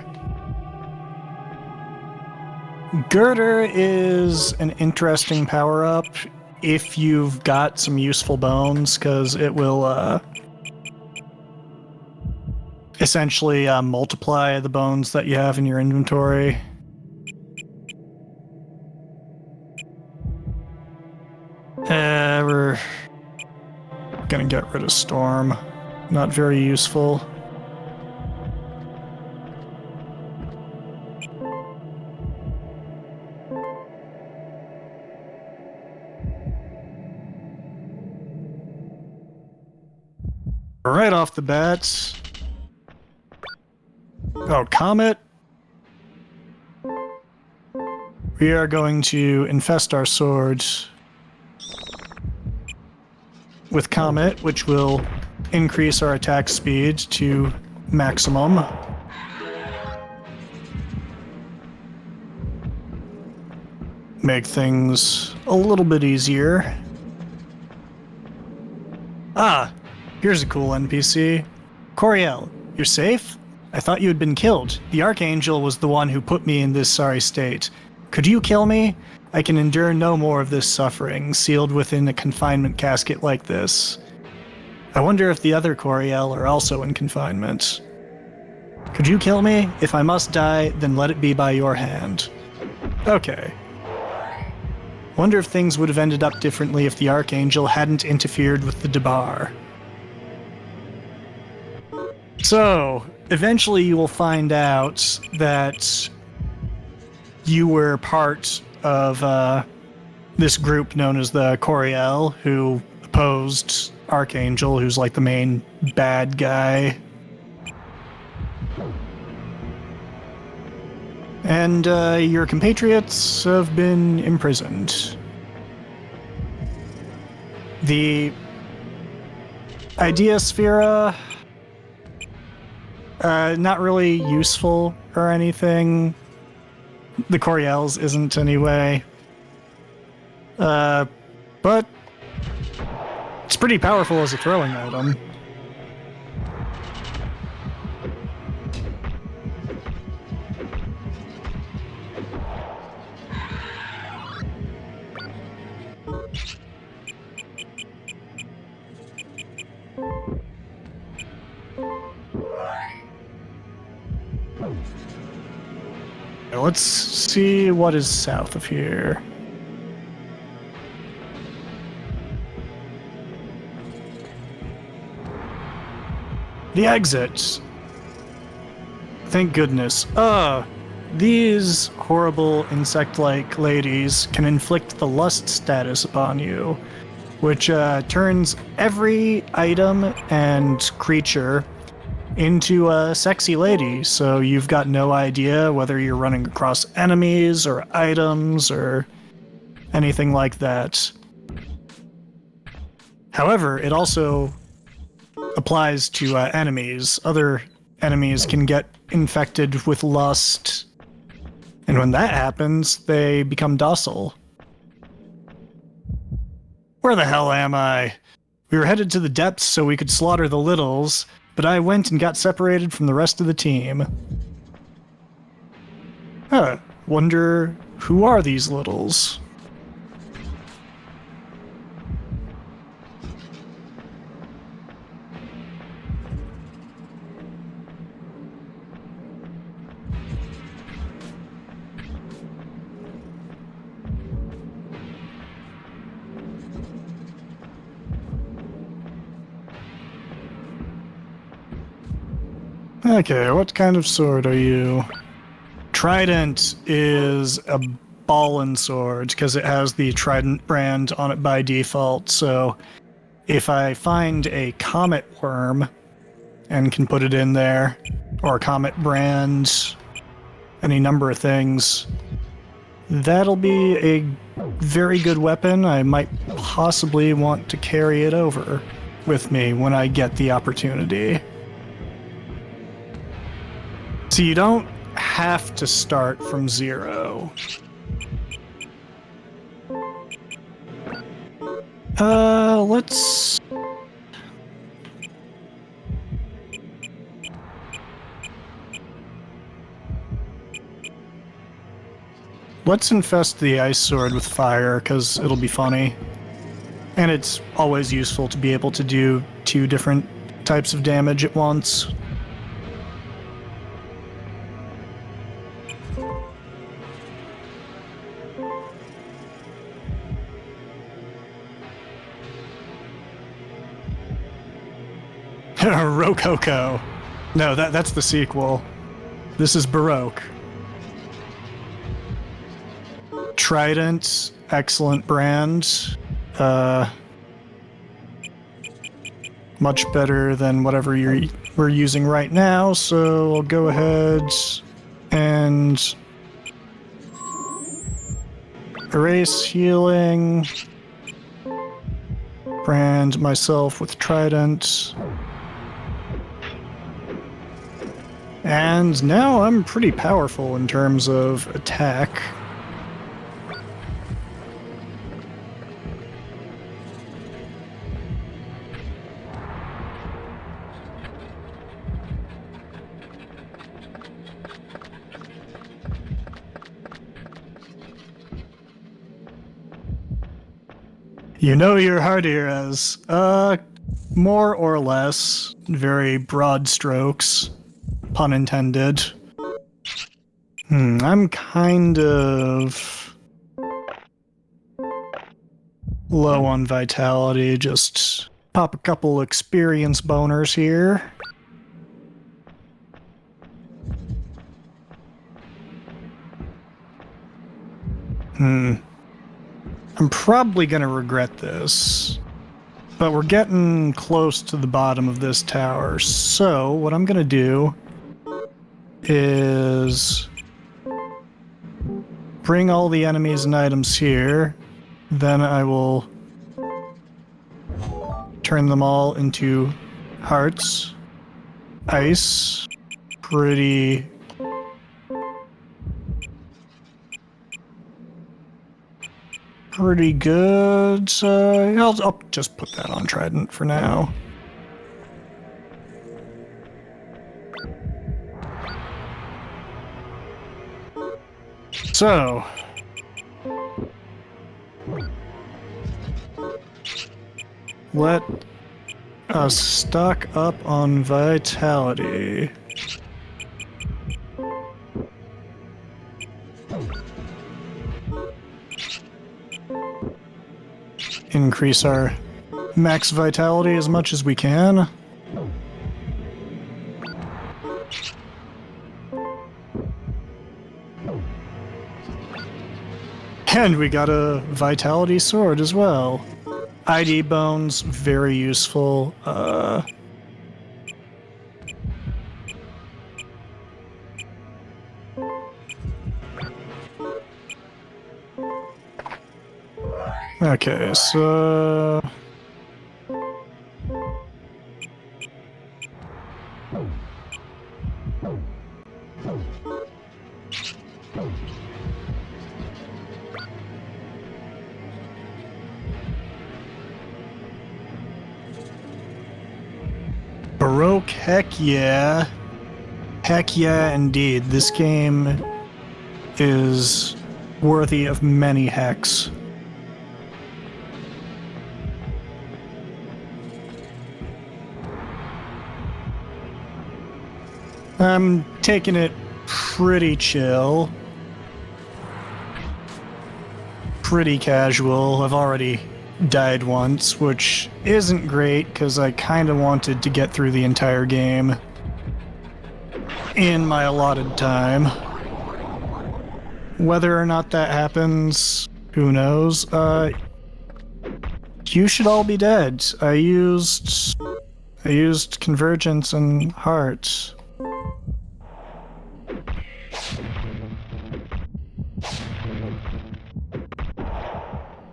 Girder is an interesting power-up if you've got some useful bones, because it will essentially multiply the bones that you have in your inventory. We're gonna get rid of Storm. Not very useful. Right off the bat. Oh, Comet. We are going to infest our swords with Comet, which will increase our attack speed to maximum. Make things a little bit easier. Ah! Here's a cool NPC. Coriel, you're safe? I thought you had been killed. The Archangel was the one who put me in this sorry state. Could you kill me? I can endure no more of this suffering, sealed within a confinement casket like this. I wonder if the other Coriel are also in confinement. Could you kill me? If I must die, then let it be by your hand. Okay. Wonder if things would have ended up differently if the Archangel hadn't interfered with the Debar. So, eventually you will find out that you were part of this group known as the Coriel, who opposed Archangel, who's like the main bad guy. And your compatriots have been imprisoned. The Idea Sphera, not really useful or anything. The Coriel's isn't anyway. But it's pretty powerful as a throwing item. Let's see what is south of here. The exit. Thank goodness. These horrible insect-like ladies can inflict the lust status upon you, which turns every item and creature into a sexy lady, so you've got no idea whether you're running across enemies or items or anything like that. However, it also applies to enemies. Other enemies can get infected with lust, and when that happens, they become docile. Where the hell am I? We were headed to the depths so we could slaughter the littles, but I went and got separated from the rest of the team. Wonder who are these littles? Okay, what kind of sword are you? Trident is a ball and sword because it has the Trident brand on it by default, so if I find a Comet Worm and can put it in there, or a Comet brand, any number of things, that'll be a very good weapon. I might possibly want to carry it over with me when I get the opportunity. So you don't have to start from zero. Let's... Let's infest the ice sword with fire, because it'll be funny. And it's always useful to be able to do 2 different types of damage at once. Rococo. No, that's the sequel. This is Baroque. Trident, excellent brand. Much better than whatever we're using right now, so I'll go ahead and erase healing. Brand myself with Trident. And now I'm pretty powerful in terms of attack. You know your hard eras. More or less. Very broad strokes. Pun intended. I'm kind of low on vitality. Just pop a couple experience boners here. I'm probably going to regret this, but we're getting close to the bottom of this tower. So what I'm going to do is bring all the enemies and items here. Then I will turn them all into hearts. Ice. Pretty good. I'll just put that on Trident for now. So, let us stock up on vitality. Increase our max vitality as much as we can. And we got a vitality sword as well. ID bones, very useful. Okay, so... Baroque, heck yeah. Heck yeah, indeed. This game is worthy of many hecks. I'm taking it pretty chill. Pretty casual. I've already died once, which isn't great because I kind of wanted to get through the entire game in my allotted time. Whether or not that happens, who knows? You should all be dead. I used Convergence and Hearts.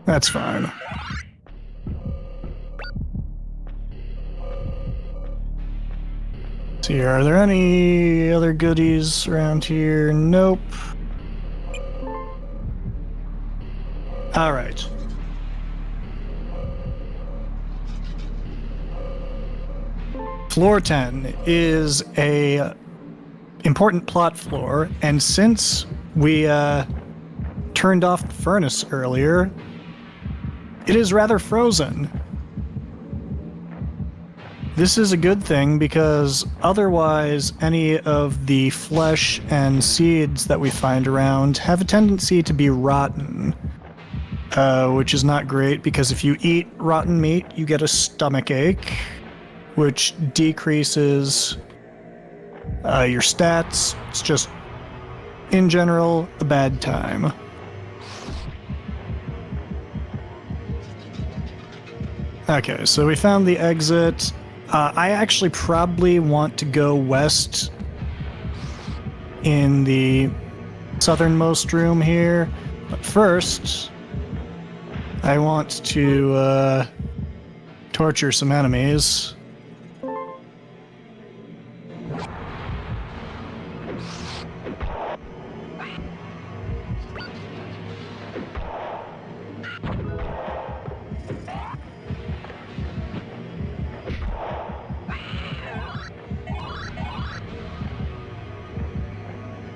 That's fine. See, are there any other goodies around here? Nope. All right. Floor 10 is a important plot floor, and since we turned off the furnace earlier, it is rather frozen. This is a good thing because otherwise any of the flesh and seeds that we find around have a tendency to be rotten, which is not great because if you eat rotten meat, you get a stomach ache, which decreases your stats. It's just, in general, a bad time. Okay, so we found the exit. I actually probably want to go west in the southernmost room here. But first, I want to torture some enemies.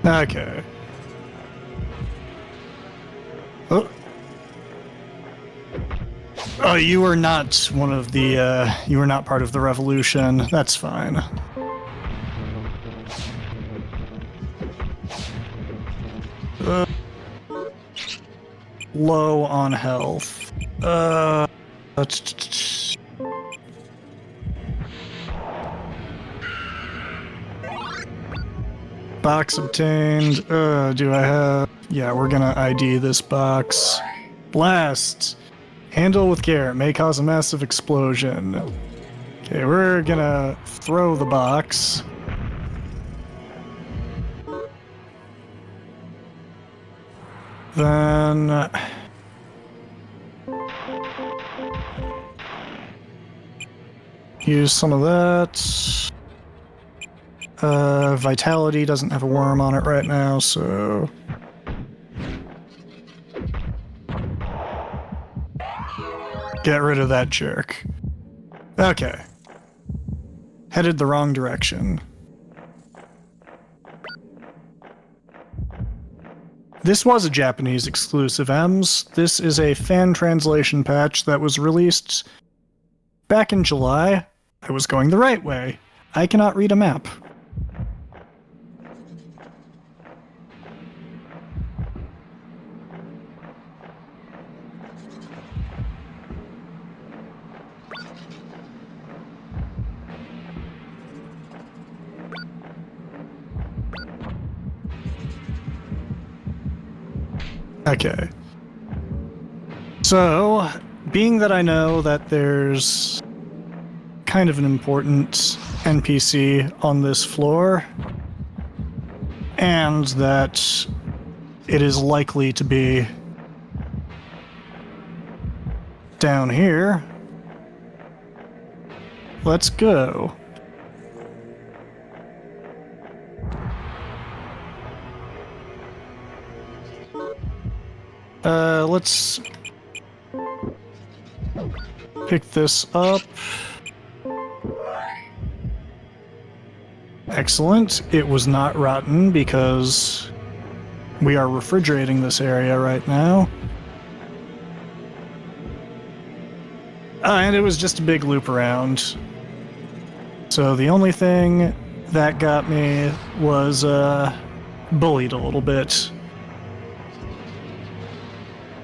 Okay. Oh. Oh, you were not one of the, you were not part of the revolution. That's fine. Low on health. Box obtained. Do I have... Yeah, we're gonna ID this box. Blast! Handle with care. May cause a massive explosion. Okay, we're gonna throw the box. Then... use some of that. Vitality doesn't have a worm on it right now, so... Get rid of that jerk. Okay. Headed the wrong direction. This was a Japanese exclusive, EMS. This is a fan translation patch that was released back in July. I was going the right way. I cannot read a map. Okay. So, being that I know that there's kind of an important NPC on this floor, and that it is likely to be down here, let's go. Let's pick this up. Excellent. It was not rotten because we are refrigerating this area right now. And it was just a big loop around. So the only thing that got me was bullied a little bit.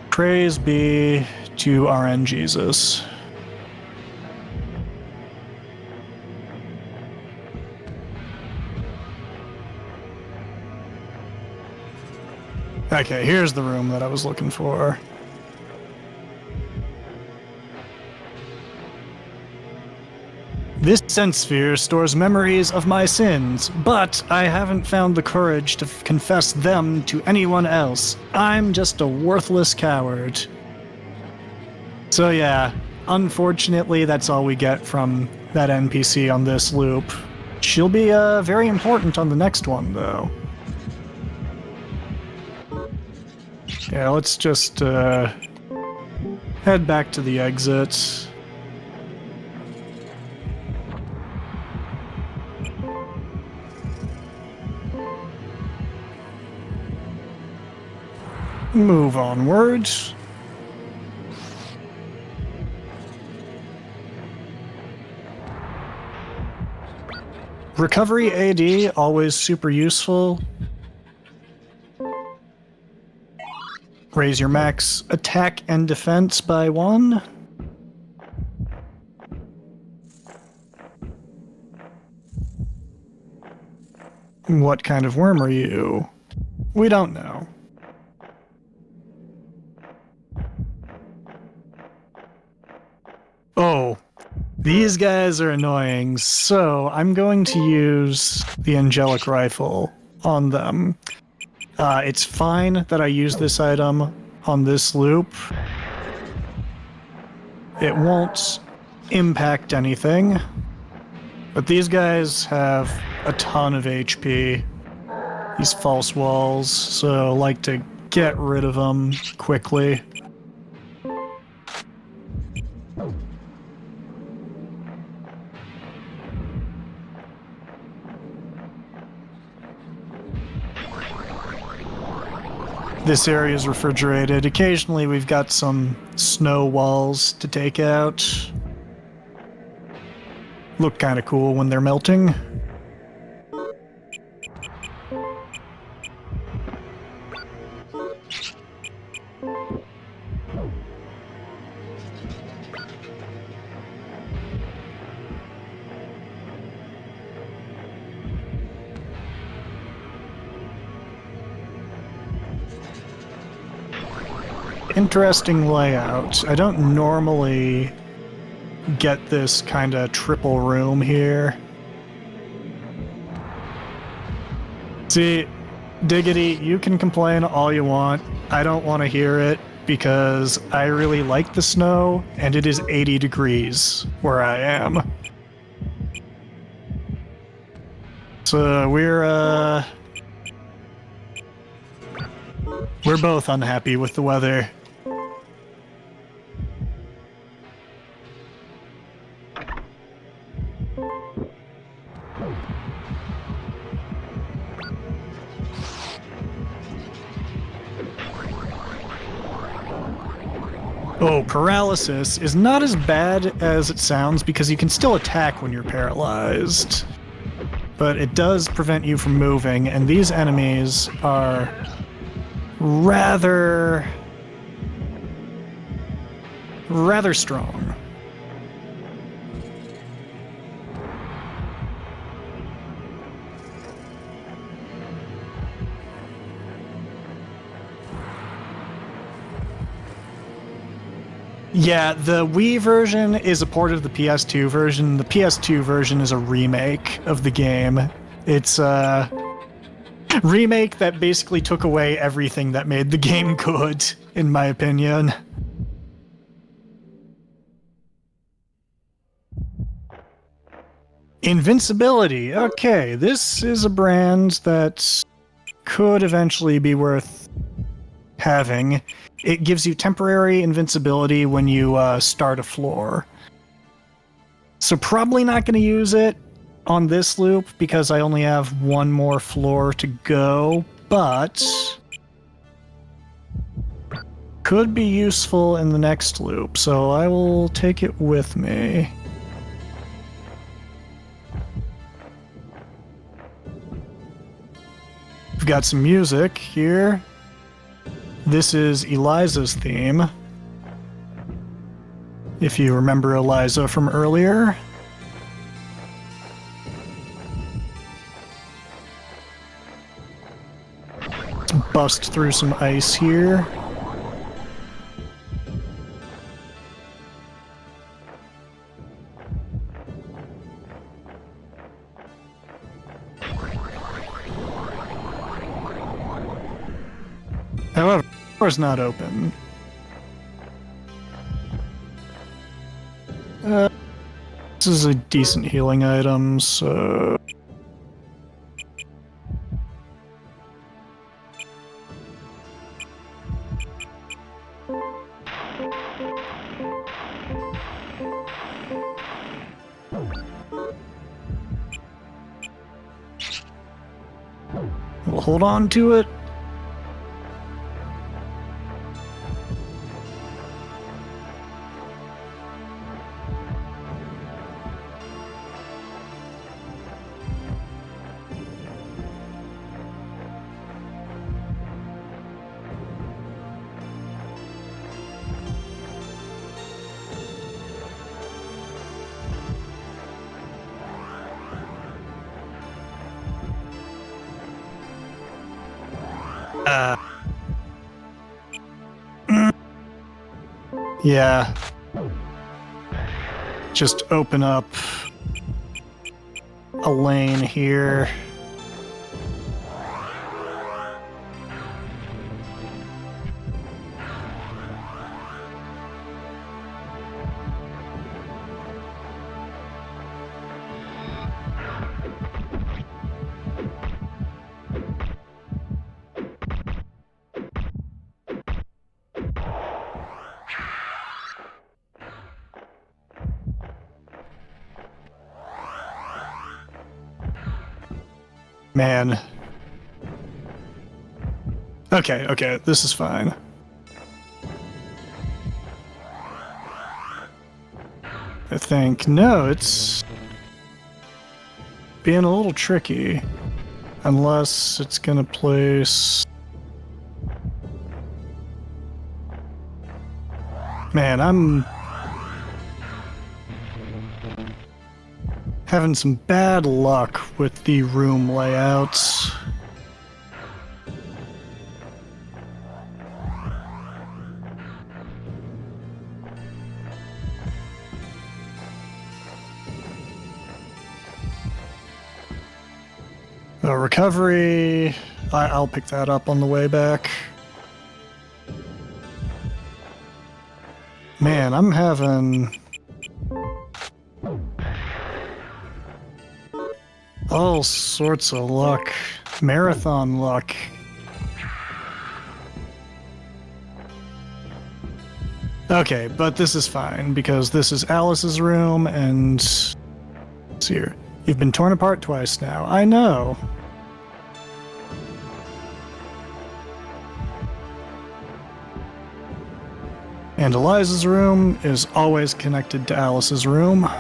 Praise be to RN Jesus. Okay, here's the room that I was looking for. This sense sphere stores memories of my sins, but I haven't found the courage to confess them to anyone else. I'm just a worthless coward. So yeah, unfortunately that's all we get from that NPC on this loop. She'll be very important on the next one, though. Yeah, let's just head back to the exit. Move onward. Recovery AD, always super useful. Raise your max attack and defense by 1. What kind of worm are you? We don't know. Oh, these guys are annoying, so I'm going to use the angelic rifle on them. It's fine that I use this item on this loop. It won't impact anything, but these guys have a ton of HP, these false walls, so I like to get rid of them quickly. This area is refrigerated. Occasionally we've got some snow walls to take out. Look kind of cool when they're melting. Interesting layout. I don't normally get this kind of triple room here. See, Diggity, you can complain all you want. I don't want to hear it because I really like the snow and it is 80 degrees where I am. So we're both unhappy with the weather. Oh, paralysis is not as bad as it sounds because you can still attack when you're paralyzed. But it does prevent you from moving, and these enemies are rather strong. Yeah, the Wii version is a port of the PS2 version. The PS2 version is a remake of the game. It's a remake that basically took away everything that made the game good, in my opinion. Invincibility. Okay, this is a brand that could eventually be worth having. It gives you temporary invincibility when you start a floor. So probably not going to use it on this loop because I only have one more floor to go, but could be useful in the next loop, so I will take it with me. We've got some music here. This is Eliza's theme. If you remember Eliza from earlier. Bust through some ice here. However, the door's not open. This is a decent healing item, so... we'll hold on to it. Yeah. Just open up a lane here. Man. Okay, this is fine. I think. No, it's being a little tricky. Unless it's gonna place... Man, I'm having some bad luck with the room layouts. So recovery, I'll pick that up on the way back. Man, I'm having all sorts of luck. Marathon luck. Okay, but this is fine, because this is Alice's room, and... let's see here. You've been torn apart twice now. I know. And Eliza's room is always connected to Alice's room.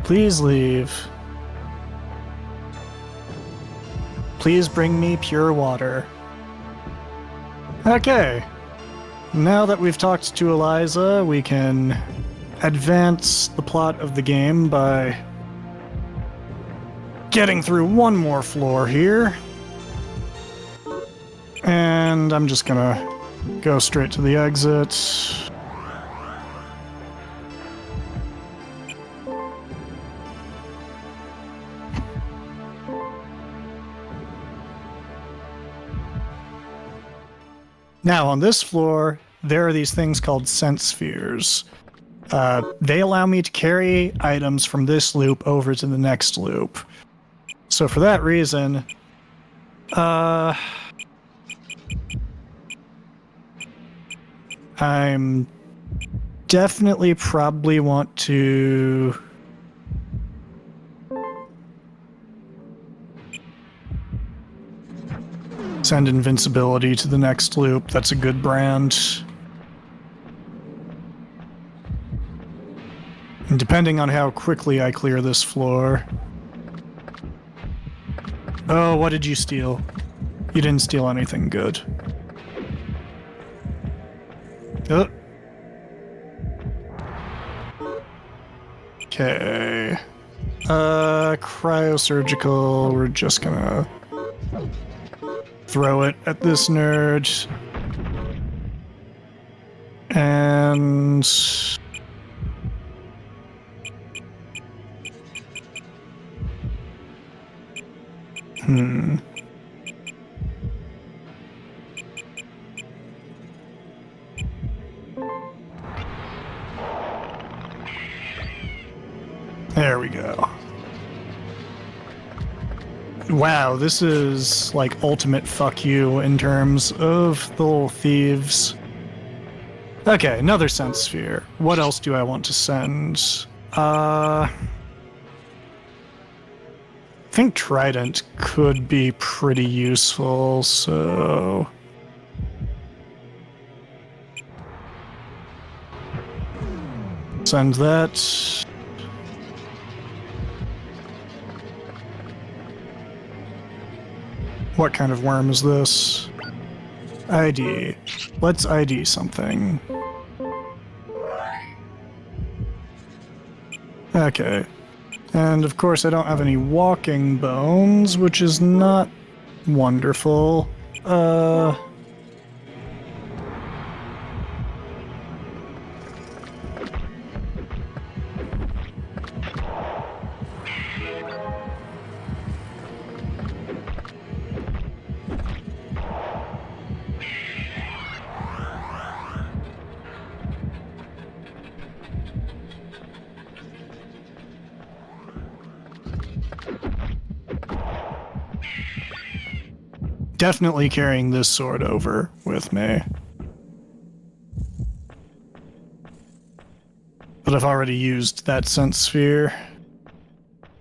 Please leave. Please bring me pure water. Okay. Now that we've talked to Eliza, we can advance the plot of the game by getting through one more floor here. And I'm just gonna go straight to the exit. Now, on this floor, there are these things called sense spheres. They allow me to carry items from this loop over to the next loop. So for that reason, I'm definitely probably want to send invincibility to the next loop. That's a good brand. And depending on how quickly I clear this floor... Oh, what did you steal? You didn't steal anything good. Oh. Okay. Cryosurgical, we're just gonna throw it at this nerd. And... There we go. Wow, this is like ultimate fuck you in terms of the little thieves. Okay, another sense sphere. What else do I want to send? I think Trident could be pretty useful, so... send that. What kind of worm is this? ID. Let's ID something. Okay. And of course I don't have any walking bones, which is not wonderful. Definitely carrying this sword over with me. But I've already used that sense sphere.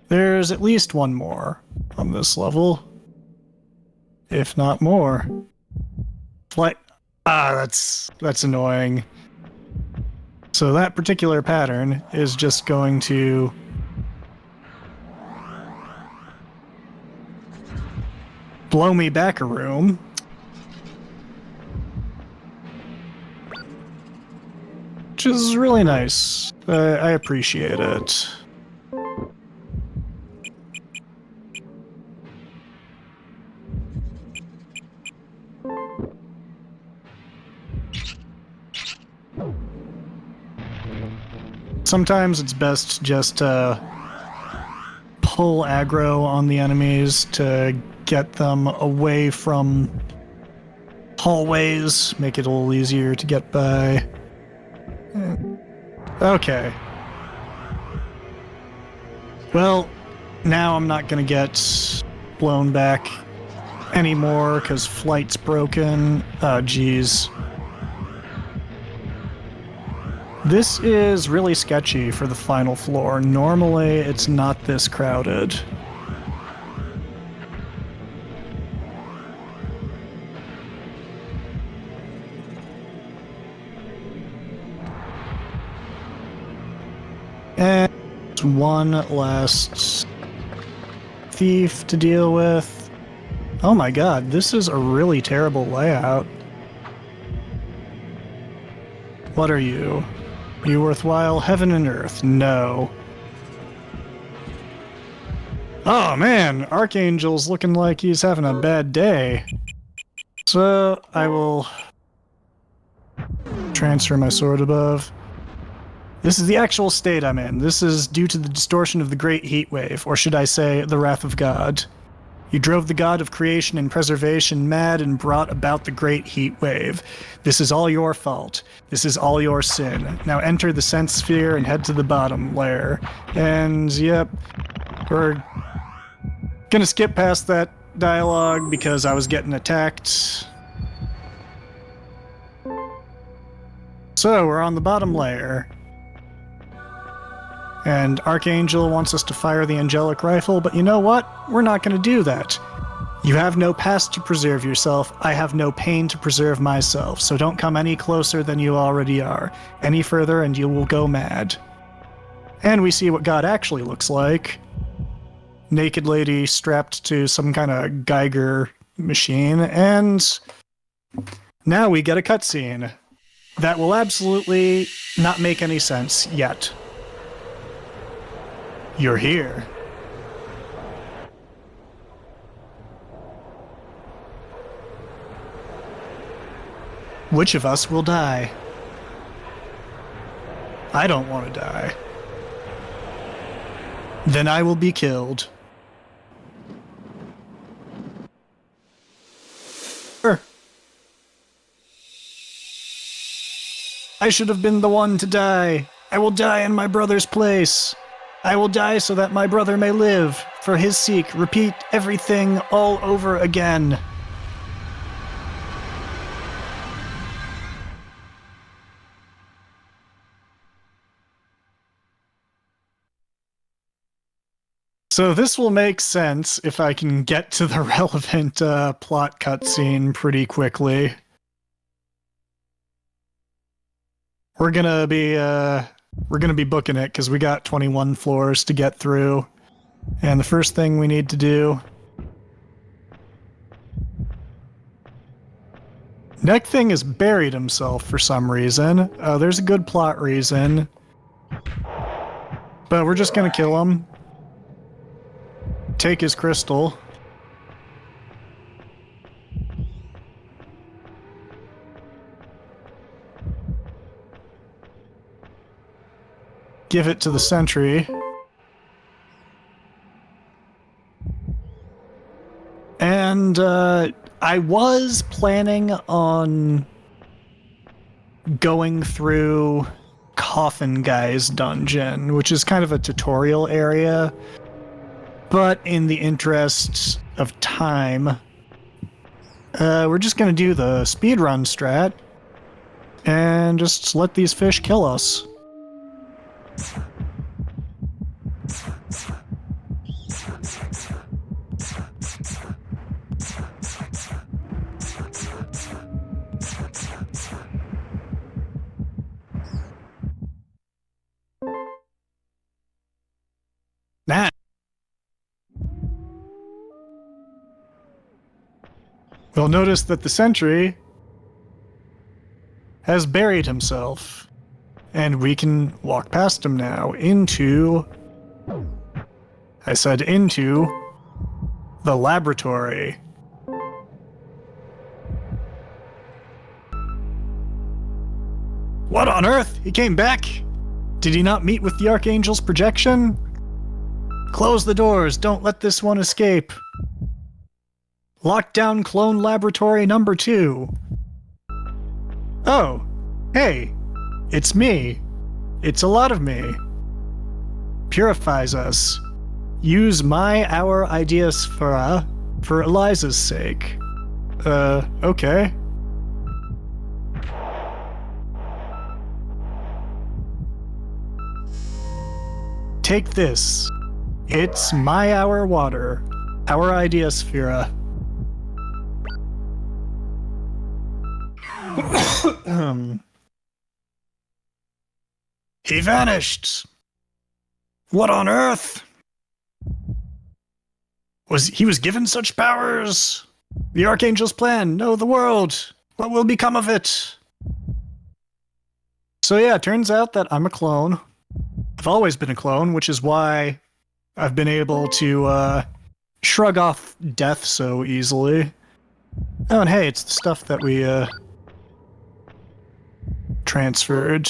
There's at least one more on this level. If not more. Flight. Ah, that's annoying. So that particular pattern is just going to... blow me back a room. Which is really nice. I appreciate it. Sometimes it's best just to pull aggro on the enemies to get them away from hallways, make it a little easier to get by. Okay. Well, now I'm not gonna get blown back anymore because flight's broken. Oh, geez. This is really sketchy for the final floor. Normally, it's not this crowded. And one last thief to deal with. Oh my god, this is a really terrible layout. What are you? Are you worthwhile? Heaven and earth? No. Oh man, Archangel's looking like he's having a bad day. So, I will transfer my sword above. This is the actual state I'm in. This is due to the distortion of the Great Heat Wave, or should I say, the Wrath of God. You drove the god of creation and preservation mad and brought about the Great Heat Wave. This is all your fault. This is all your sin. Now enter the sense sphere and head to the bottom layer. And, yep, we're gonna skip past that dialogue because I was getting attacked. So, we're on the bottom layer. And Archangel wants us to fire the angelic rifle, but you know what? We're not going to do that. You have no past to preserve yourself. I have no pain to preserve myself, so don't come any closer than you already are. Any further and you will go mad. And we see what God actually looks like. Naked lady strapped to some kind of Geiger machine, and now we get a cutscene that will absolutely not make any sense yet. You're here. Which of us will die? I don't want to die. Then I will be killed. I should have been the one to die. I will die in my brother's place. I will die so that my brother may live. For his sake, repeat everything all over again. So this will make sense if I can get to the relevant plot cutscene pretty quickly. We're gonna be booking it because we got 21 floors to get through. And the first thing we need to do... Neck Thing has buried himself for some reason. There's a good plot reason. But we're just gonna kill him. Take his crystal. Give it to the sentry. And I was planning on going through Coffin Guy's dungeon, which is kind of a tutorial area. But in the interests of time, we're just going to do the speedrun strat and just let these fish kill us. Nah. You'll notice that the sentry has buried himself, and we can walk past him now into... I said into the laboratory. What on earth? He came back? Did he not meet with the Archangel's projection? Close the doors. Don't let this one escape. Lockdown clone laboratory number 2. Oh, hey, it's me. It's a lot of me. Purifies us. Use our idea sphera for Eliza's sake. Okay. Take this. It's our water. Our idea sphera. He vanished. What on earth? He was given such powers? The Archangel's plan, know the world. What will become of it? So yeah, it turns out that I'm a clone. I've always been a clone, which is why I've been able to shrug off death so easily. Oh, and hey, it's the stuff that we transferred.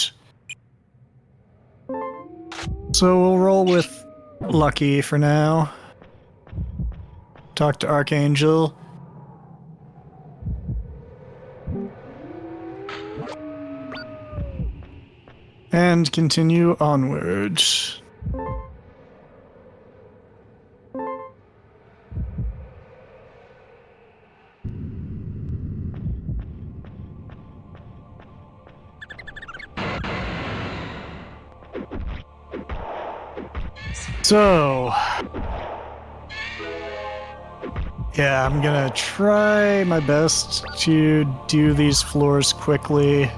So we'll roll with Lucky for now. Talk to Archangel. And continue onward. So, yeah, I'm gonna try my best to do these floors quickly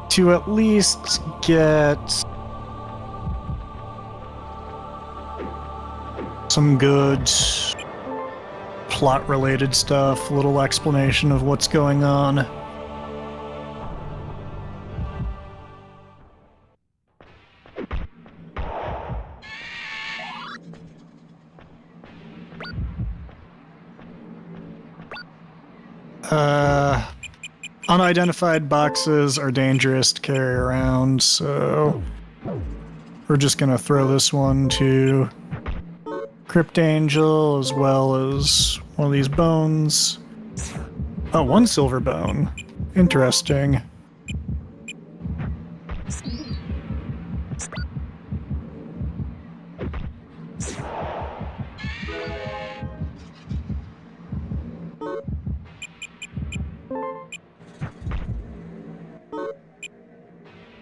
to at least get some good plot-related stuff, a little explanation of what's going on. Unidentified boxes are dangerous to carry around, so we're just gonna throw this one to Crypt Angel as well as one of these bones. Oh, one silver bone. Interesting.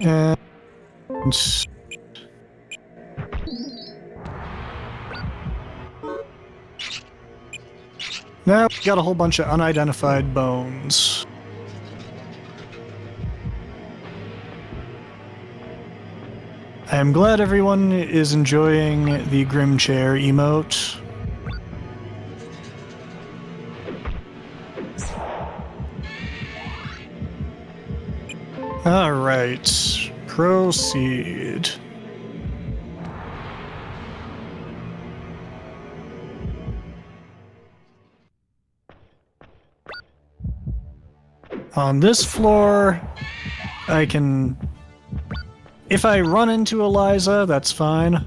And now we got a whole bunch of unidentified bones. I am glad everyone is enjoying the Grim Chair emote. Alright, proceed. On this floor, I can... If I run into Eliza, that's fine.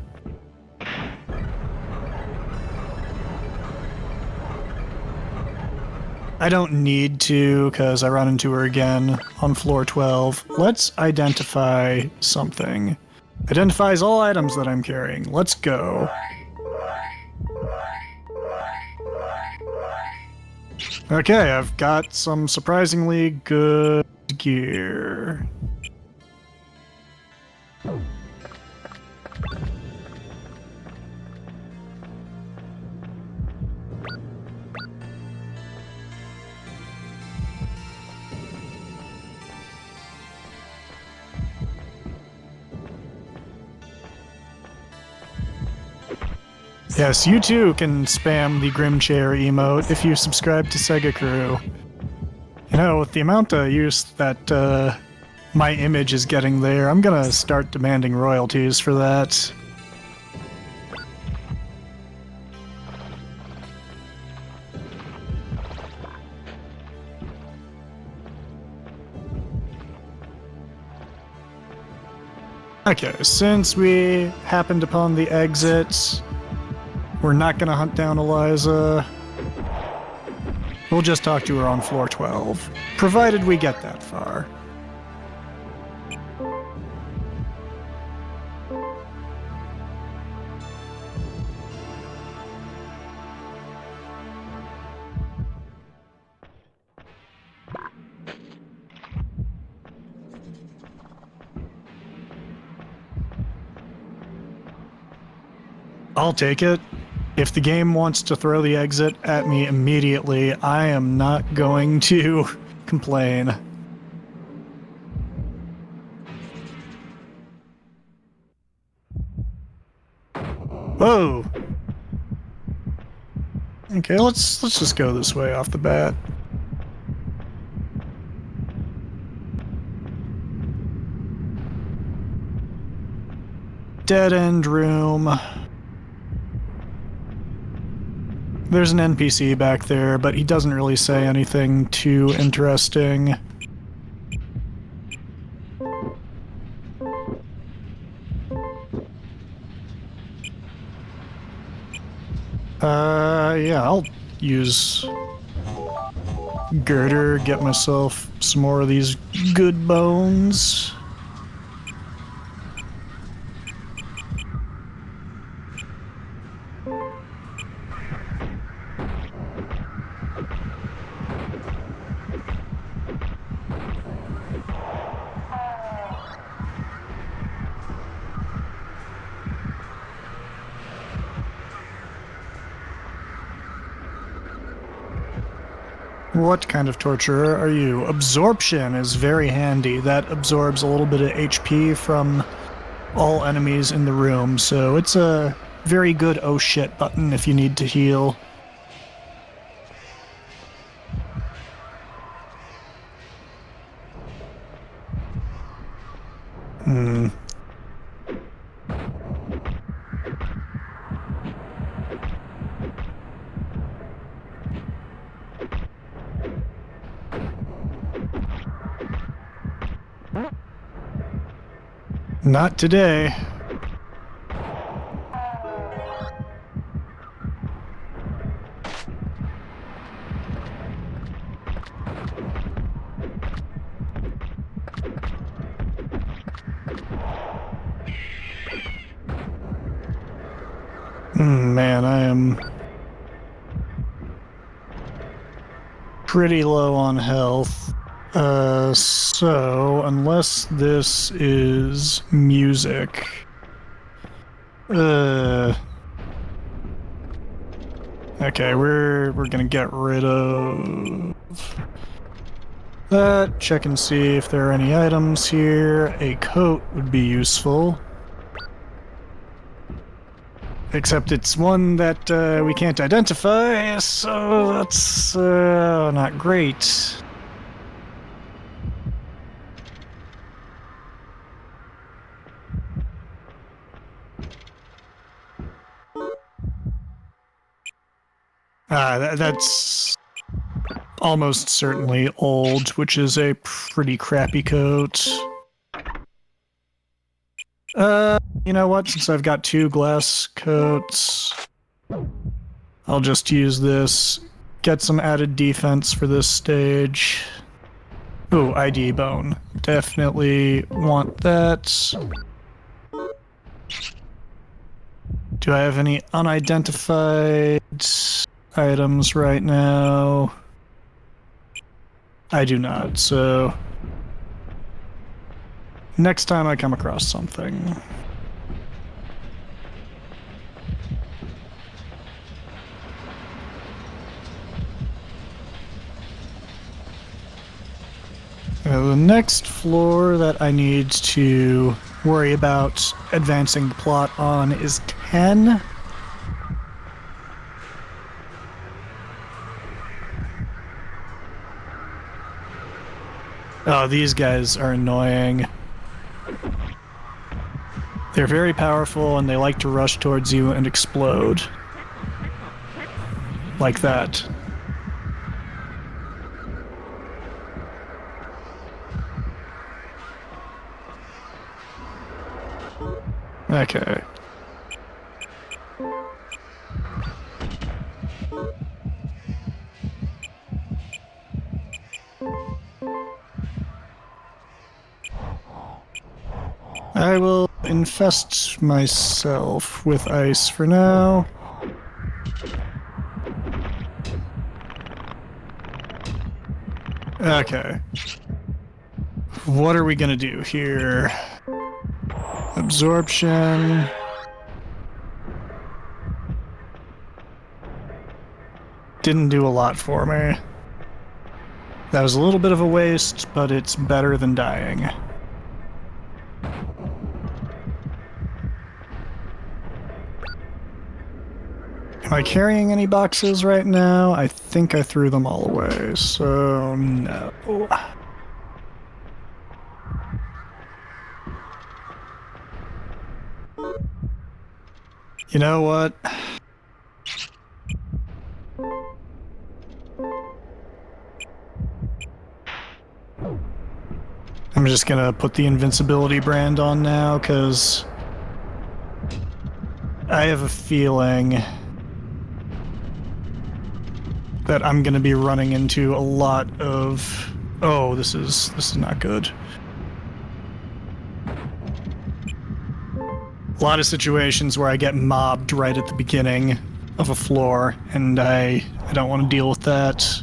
I don't need to, because I run into her again on floor 12. Let's identify something. Identifies all items that I'm carrying. Let's go. Okay, I've got some surprisingly good gear. Yes, you too can spam the Grim Chair emote if you subscribe to SegaCrew. You know, with the amount of use that my image is getting there, I'm gonna start demanding royalties for that. Okay, since we happened upon the exit, we're not gonna hunt down Eliza. We'll just talk to her on floor 12, provided we get that far. I'll take it. If the game wants to throw the exit at me immediately, I am not going to complain. Whoa! Okay, let's just go this way off the bat. Dead end room. There's an NPC back there, but he doesn't really say anything too interesting. Yeah, I'll use Girder, get myself some more of these good bones. What kind of torturer are you? Absorption is very handy. That absorbs a little bit of HP from all enemies in the room, so it's a very good oh shit button if you need to heal. Not today. Man, I am pretty low on health. So unless this is music, okay, we're gonna get rid of that. Check and see if there are any items here. A coat would be useful. Except it's one that we can't identify, so that's not great. That's almost certainly old, which is a pretty crappy coat. You know what? Since I've got 2 glass coats, I'll just use this. Get some added defense for this stage. Ooh, ID bone. Definitely want that. Do I have any unidentified items right now? I do not, so next time I come across something. The next floor that I need to worry about advancing the plot on is 10. Oh, these guys are annoying. They're very powerful and they like to rush towards you and explode. Like that. Okay. I will infest myself with ice for now. Okay. What are we gonna do here? Absorption. Didn't do a lot for me. That was a little bit of a waste, but it's better than dying. Am I carrying any boxes right now? I think I threw them all away, so no. You know what? I'm just gonna put the invincibility brand on now, because I have a feeling that I'm gonna be running into a lot of... Oh, this is not good. A lot of situations where I get mobbed right at the beginning of a floor, and I don't want to deal with that.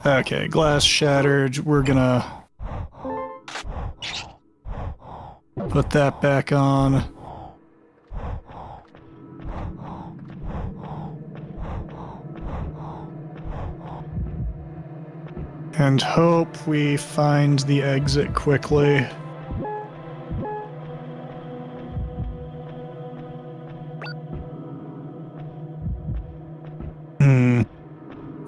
Okay, glass shattered. We're gonna put that back on. And hope we find the exit quickly.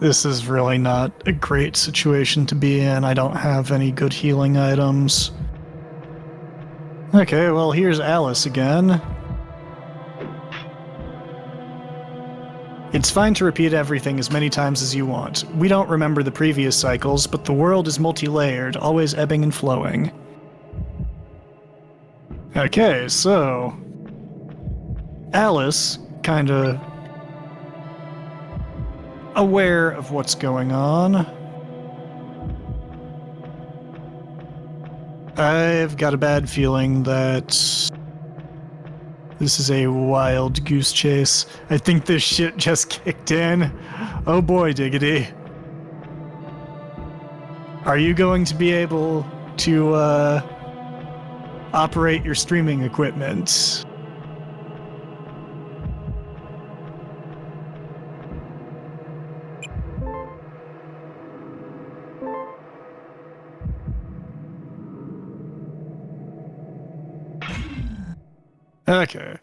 This is really not a great situation to be in. I don't have any good healing items. Okay, well, here's Alice again. It's fine to repeat everything as many times as you want. We don't remember the previous cycles, but the world is multi-layered, always ebbing and flowing. Okay, so... Alice, kinda... aware of what's going on. I've got a bad feeling that this is a wild goose chase. I think this shit just kicked in. Oh boy, diggity. Are you going to be able to operate your streaming equipment? Okay.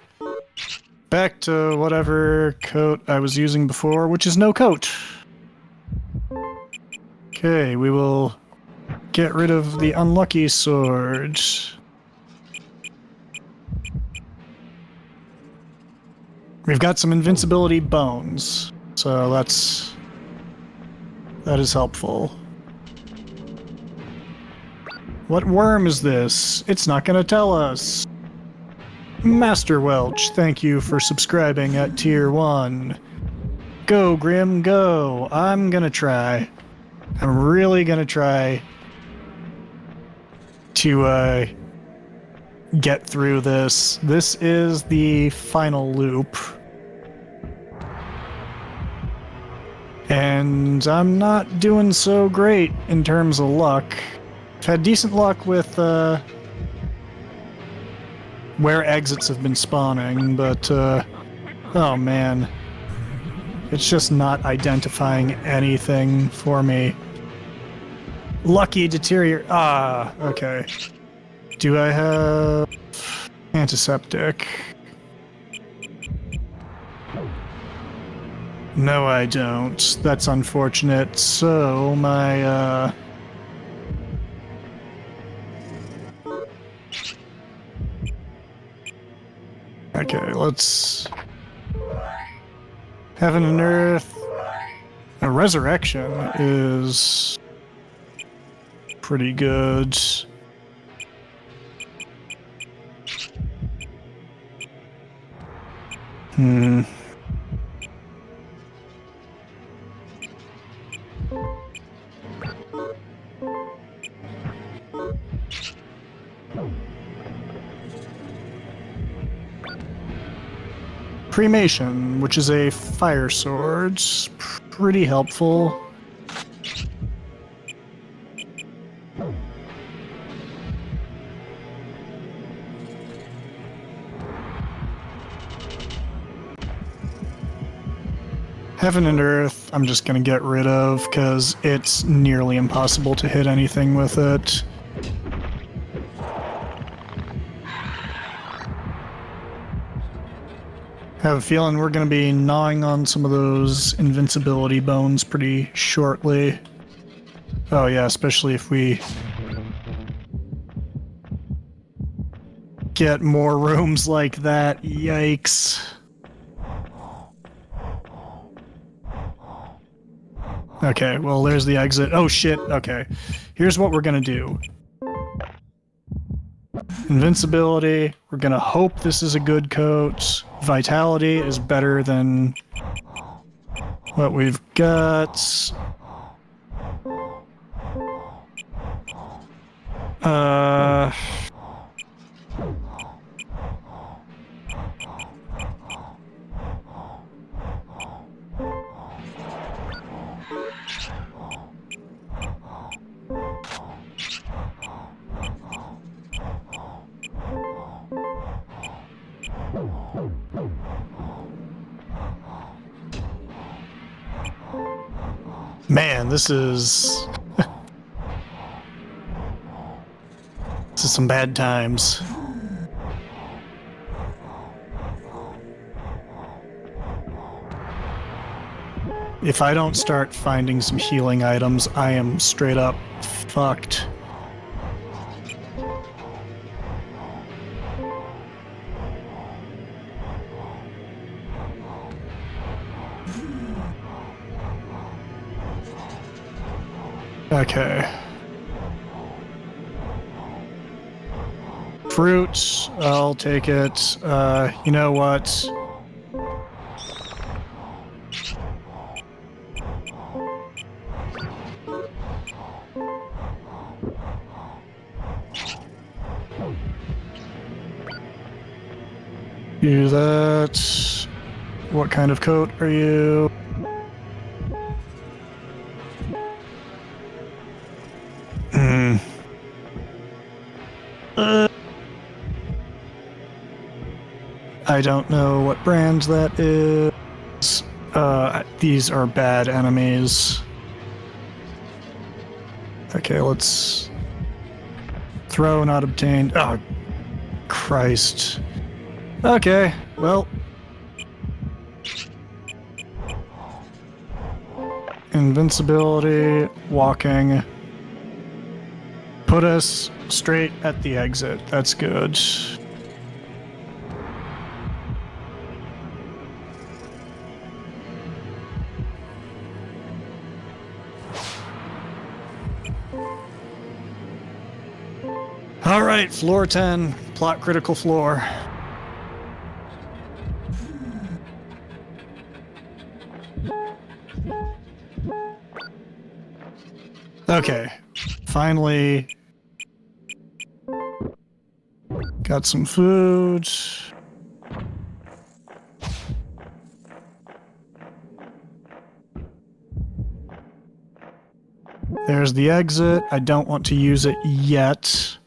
Back to whatever coat I was using before, which is no coat. Okay, we will get rid of the unlucky sword. We've got some invincibility bones, so that is helpful. What worm is this? It's not gonna tell us. Master Welch, thank you for subscribing at Tier 1. Go, Grim, go. I'm gonna try. I'm really gonna try to get through this. This is the final loop. And I'm not doing so great in terms of luck. I've had decent luck with where exits have been spawning, but oh man. It's just not identifying anything for me. Lucky deteriorate. Ah, okay. Do I have antiseptic? No, I don't. That's unfortunate. So, my, okay, let's... Heaven and Earth. A resurrection is pretty good. Hmm. Cremation, which is a fire sword. Pretty helpful. Heaven and Earth, I'm just gonna get rid of because it's nearly impossible to hit anything with it. Have a feeling we're gonna be gnawing on some of those invincibility bones pretty shortly. Oh yeah, especially if we get more rooms like that. Yikes. Okay, well, there's the exit. Oh, shit. Okay. Here's what we're gonna do. Invincibility. We're gonna hope this is a good coat. Vitality is better than what we've got. Man, this is... this is some bad times. If I don't start finding some healing items, I am straight up fucked. Okay. Fruit, I'll take it. You know what? Do that. What kind of coat are you? I don't know what brand that is. These are bad enemies. Okay, let's... Throw, not obtained. Oh, Christ. Okay, well... Invincibility, walking. Put us straight at the exit. That's good. All right, floor 10, plot critical floor. Okay, finally got some food. There's the exit. I don't want to use it yet.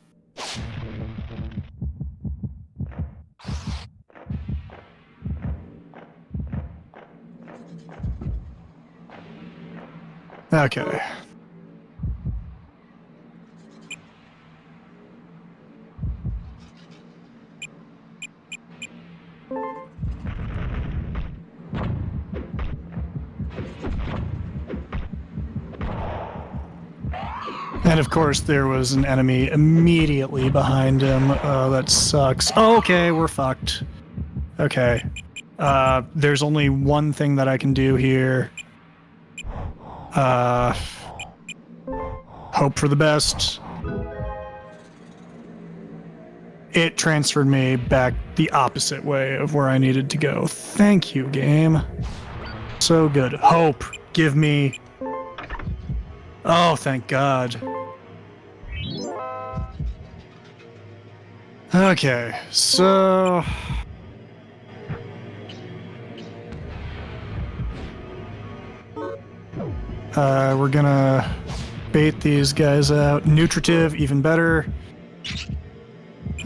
Okay. And of course, there was an enemy immediately behind him. That sucks. Oh, okay, we're fucked. Okay. There's only one thing that I can do here. Hope for the best. it transferred me back the opposite way of where I needed to go. Thank you, game. So good. Hope. Give me... Oh, thank God. Okay, so... we're gonna bait these guys out. Nutritive, even better.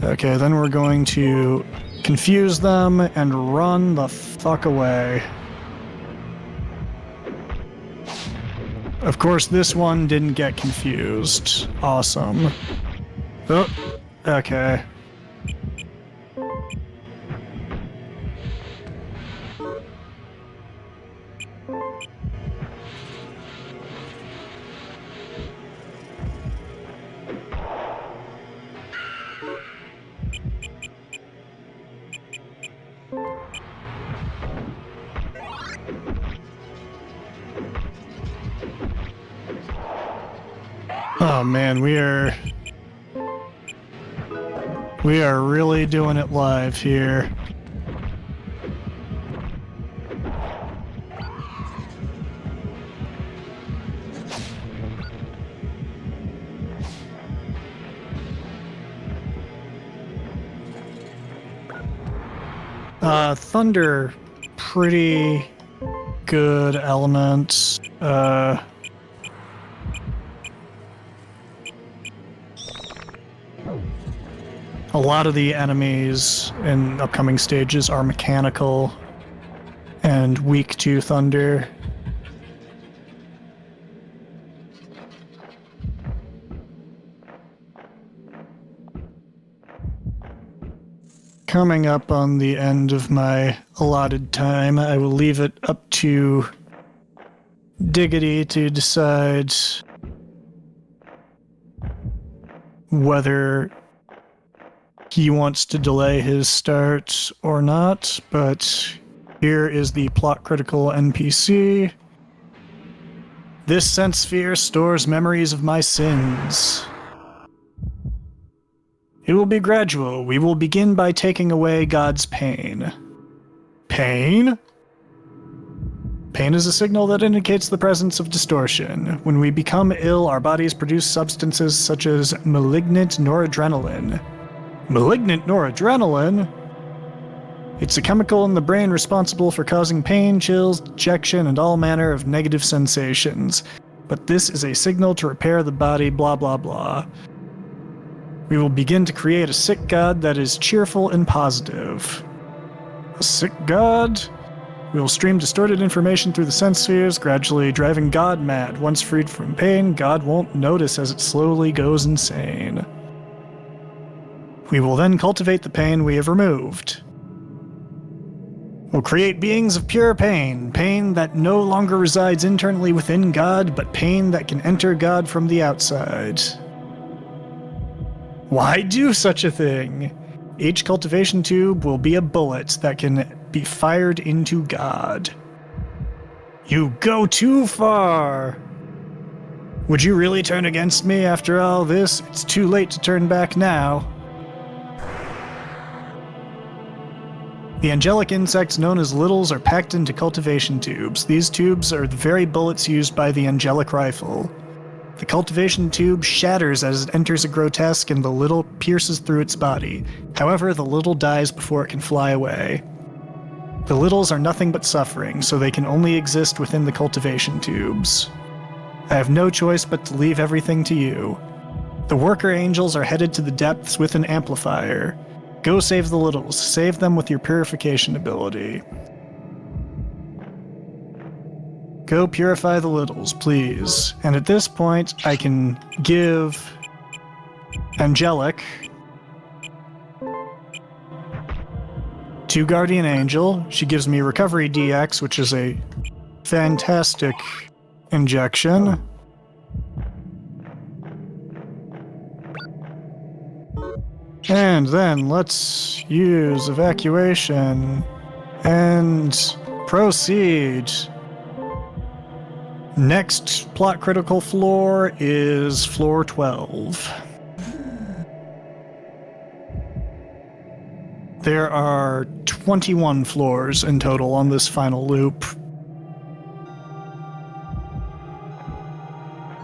Okay, then we're going to confuse them and run the fuck away. Of course, this one didn't get confused. Awesome. Oh, okay. Oh man, we are really doing it live here. Thunder, pretty good element. A lot of the enemies in upcoming stages are mechanical and weak to thunder. Coming up on the end of my allotted time, I will leave it up to Diggity to decide whether he wants to delay his start or not, but here is the plot critical NPC. This sense sphere stores memories of my sins. It will be gradual. We will begin by taking away God's pain. Pain? Pain is a signal that indicates the presence of distortion. When we become ill, our bodies produce substances such as malignant noradrenaline. Malignant noradrenaline? It's a chemical in the brain responsible for causing pain, chills, dejection, and all manner of negative sensations. But this is a signal to repair the body, blah blah blah. We will begin to create a sick god that is cheerful and positive. A sick god? We will stream distorted information through the sense spheres, gradually driving God mad. Once freed from pain, God won't notice as it slowly goes insane. We will then cultivate the pain we have removed. We'll create beings of pure pain, pain that no longer resides internally within God, but pain that can enter God from the outside. Why do such a thing? Each cultivation tube will be a bullet that can be fired into God. You go too far! Would you really turn against me after all this? It's too late to turn back now. The angelic insects known as littles are packed into cultivation tubes. These tubes are the very bullets used by the angelic rifle. The cultivation tube shatters as it enters a grotesque and the little pierces through its body. However, the little dies before it can fly away. The littles are nothing but suffering, so they can only exist within the cultivation tubes. I have no choice but to leave everything to you. The worker angels are headed to the depths with an amplifier. Go save the littles. Save them with your purification ability. Go purify the littles, please. And at this point, I can give Angelic to Guardian Angel. She gives me Recovery DX, which is a fantastic injection. And then let's use evacuation and proceed. Next plot critical floor is floor 12. There are 21 floors in total on this final loop.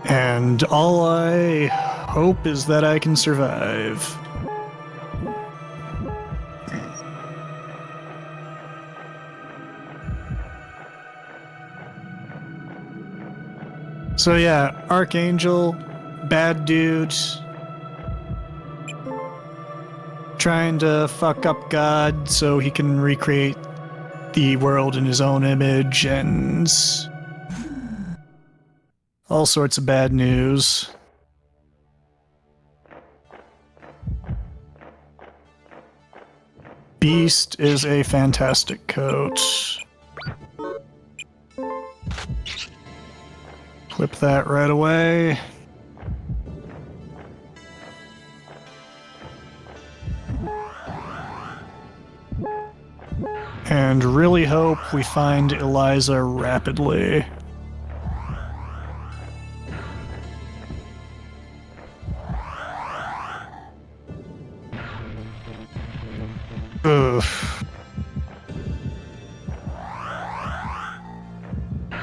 And all I hope is that I can survive. So yeah, Archangel, bad dude, trying to fuck up God so he can recreate the world in his own image, and all sorts of bad news. Beast is a fantastic coat. Flip that right away. And really hope we find Eliza rapidly. Ugh.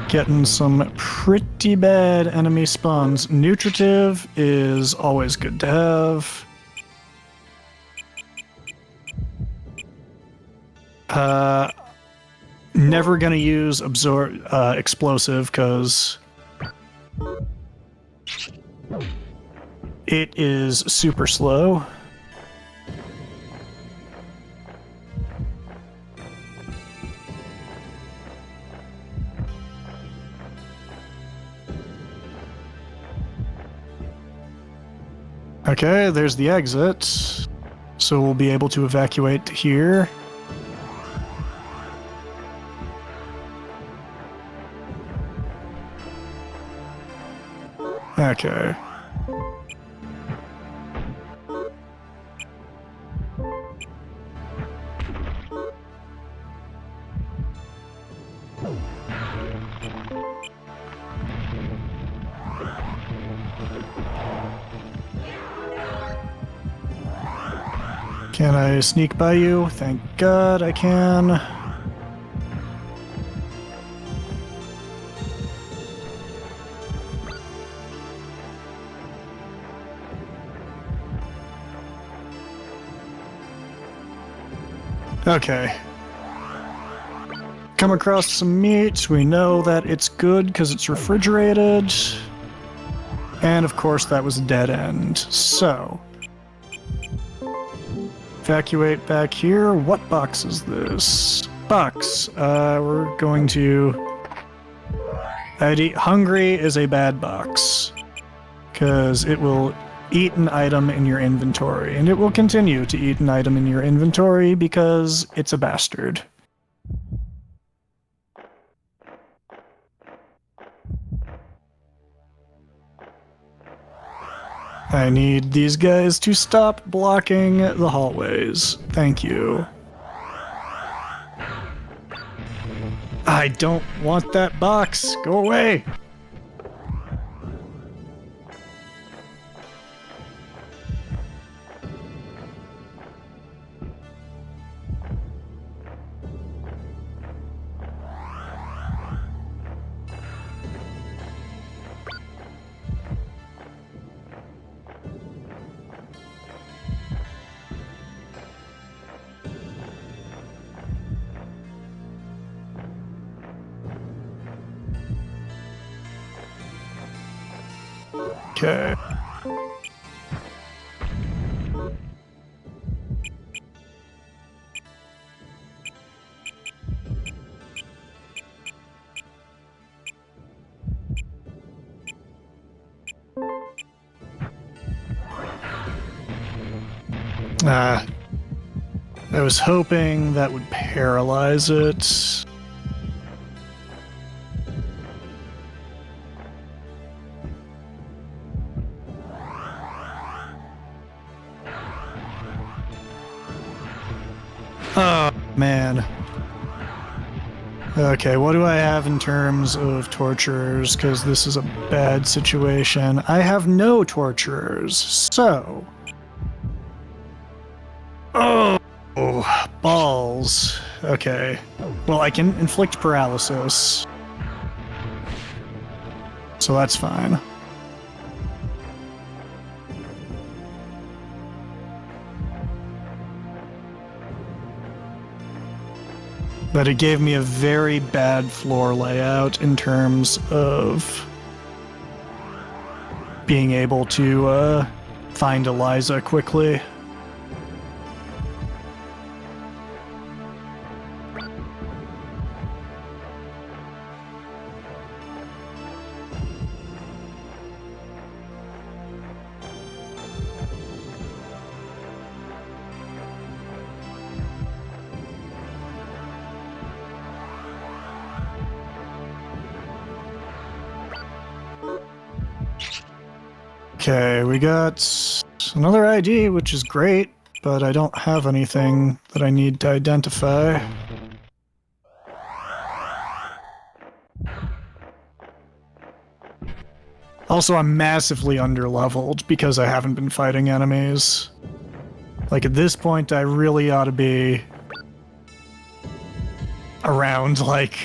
Getting some pretty bad enemy spawns. Nutritive is always good to have. Never gonna use explosive because it is super slow. Okay, there's the exit. So we'll be able to evacuate here. Okay. Can I sneak by you? Thank God I can. Okay. Come across some meat. We know that it's good because it's refrigerated. And of course that was a dead end. So, evacuate back here. What box is this? Box. We're going to... Hungry is a bad box. Because it will eat an item in your inventory. And it will continue to eat an item in your inventory because it's a bastard. I need these guys to stop blocking the hallways. Thank you. I don't want that box. Go away. Okay. I was hoping that would paralyze it. Oh, man. Okay, what do I have in terms of torturers? Because this is a bad situation. I have no torturers, so... Oh! balls. Okay. Well, I can inflict paralysis. So that's fine. But it gave me a very bad floor layout in terms of being able to find Eliza quickly. Okay, we got another ID, which is great, but I don't have anything that I need to identify. Also, I'm massively underleveled because I haven't been fighting enemies. Like, at this point, I really ought to be around, like,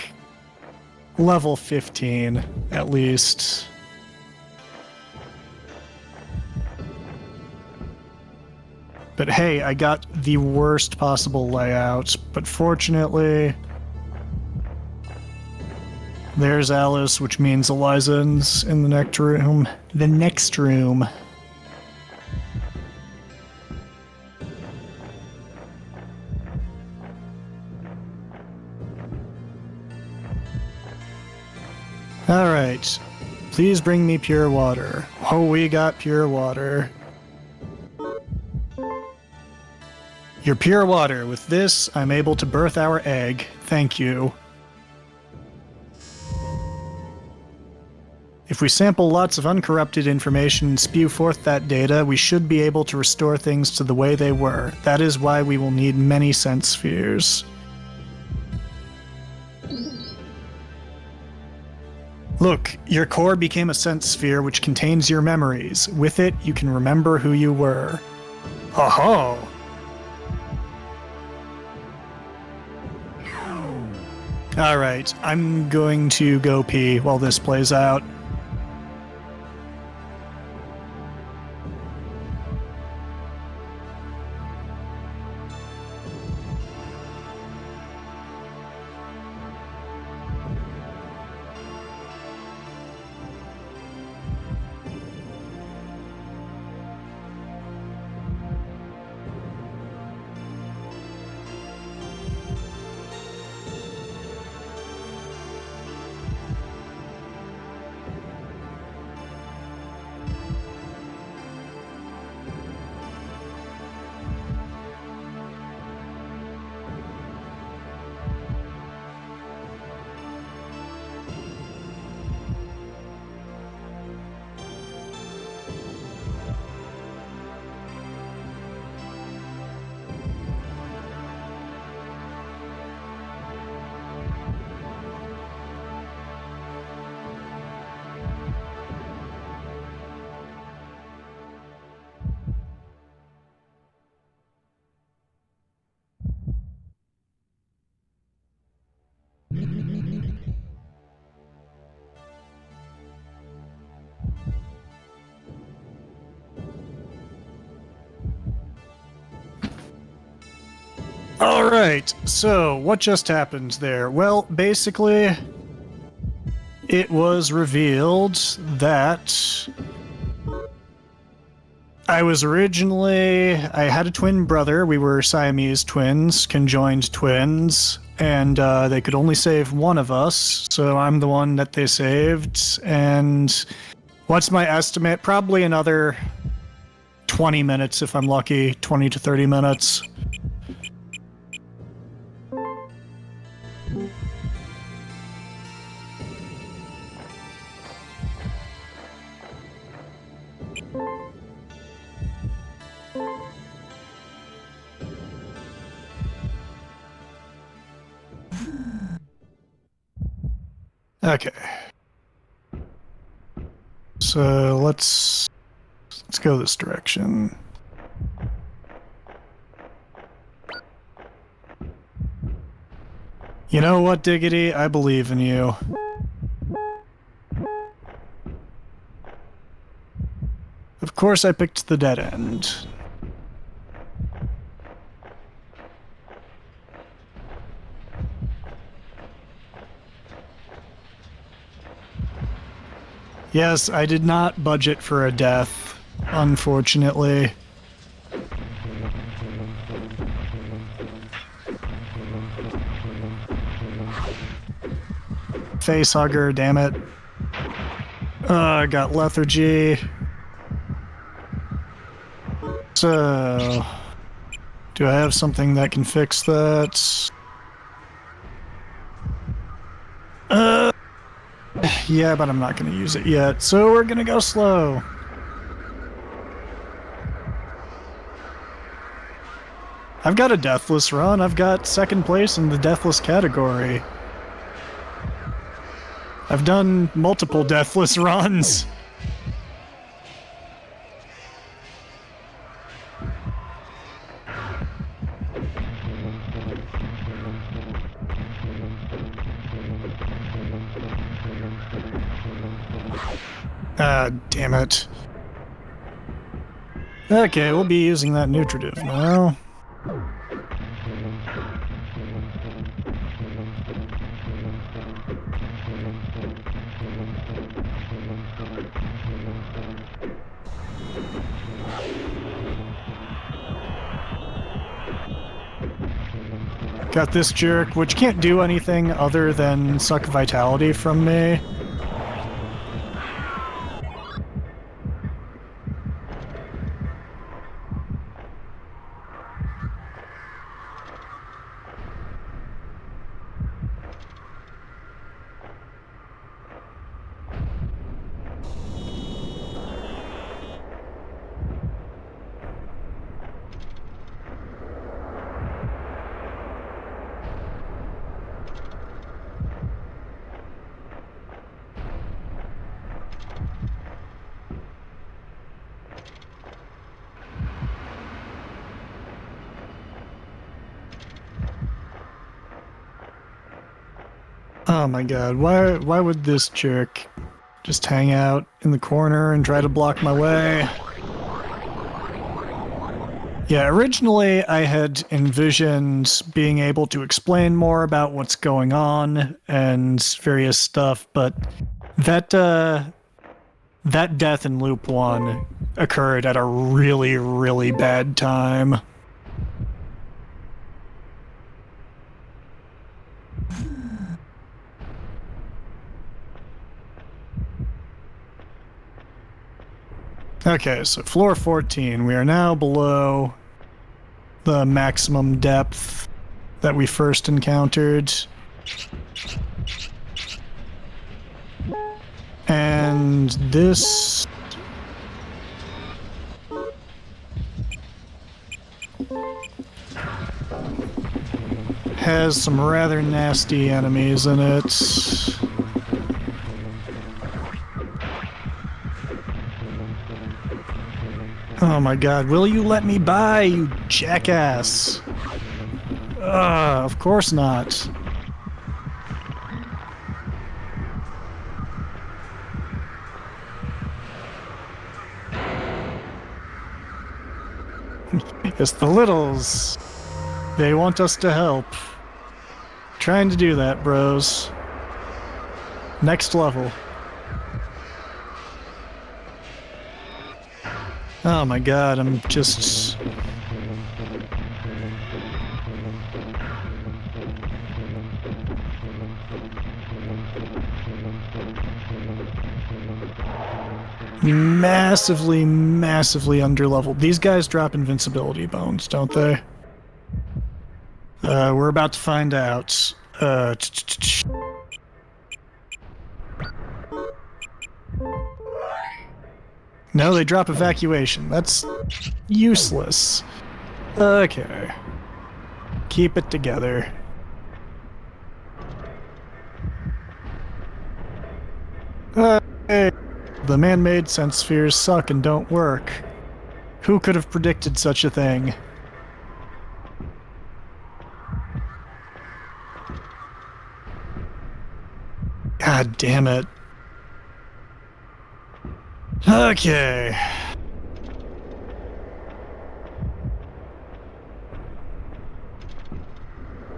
level 15, at least. But hey, I got the worst possible layout, but fortunately, there's Alice, which means Eliza's in the next room. The next room. Alright. Please bring me pure water. Oh, we got pure water. Your pure water. With this, I'm able to birth our egg. Thank you. If we sample lots of uncorrupted information and spew forth that data, we should be able to restore things to the way they were. That is why we will need many sense spheres. Look, your core became a sense sphere which contains your memories. With it, you can remember who you were. Ho-ho! Alright, I'm going to go pee while this plays out. Alright, so what just happened there? Well, basically, it was revealed that I had a twin brother. We were Siamese twins, conjoined twins, and they could only save one of us, so I'm the one that they saved, and what's my estimate? Probably another 20 minutes if I'm lucky, 20 to 30 minutes. Okay. So let's go this direction. You know what, Diggity? I believe in you. Of course I picked the dead end. Yes, I did not budget for a death, unfortunately. Facehugger, damn it. I got lethargy. So, do I have something that can fix that? Yeah, but I'm not going to use it yet, so we're going to go slow. I've got a deathless run. I've got second place in the deathless category. I've done multiple deathless runs. Ah, damn it. Okay, we'll be using that nutritive now. Got this jerk, which can't do anything other than suck vitality from me. Oh my god, why would this jerk just hang out in the corner and try to block my way? Yeah, originally I had envisioned being able to explain more about what's going on and various stuff, but that death in Loop 1 occurred at a really, really bad time. Okay, so floor 14. We are now below the maximum depth that we first encountered. And this... has some rather nasty enemies in it. Oh my god, will you let me by, you jackass? Of course not. It's the littles. They want us to help. Trying to do that, bros. Next level. Oh my god, I'm just... massively, massively underleveled. These guys drop invincibility bones, don't they? We're about to find out. No, they drop evacuation. That's useless. Okay. Keep it together. Hey. The man-made sense spheres suck and don't work. Who could have predicted such a thing? God damn it. Okay.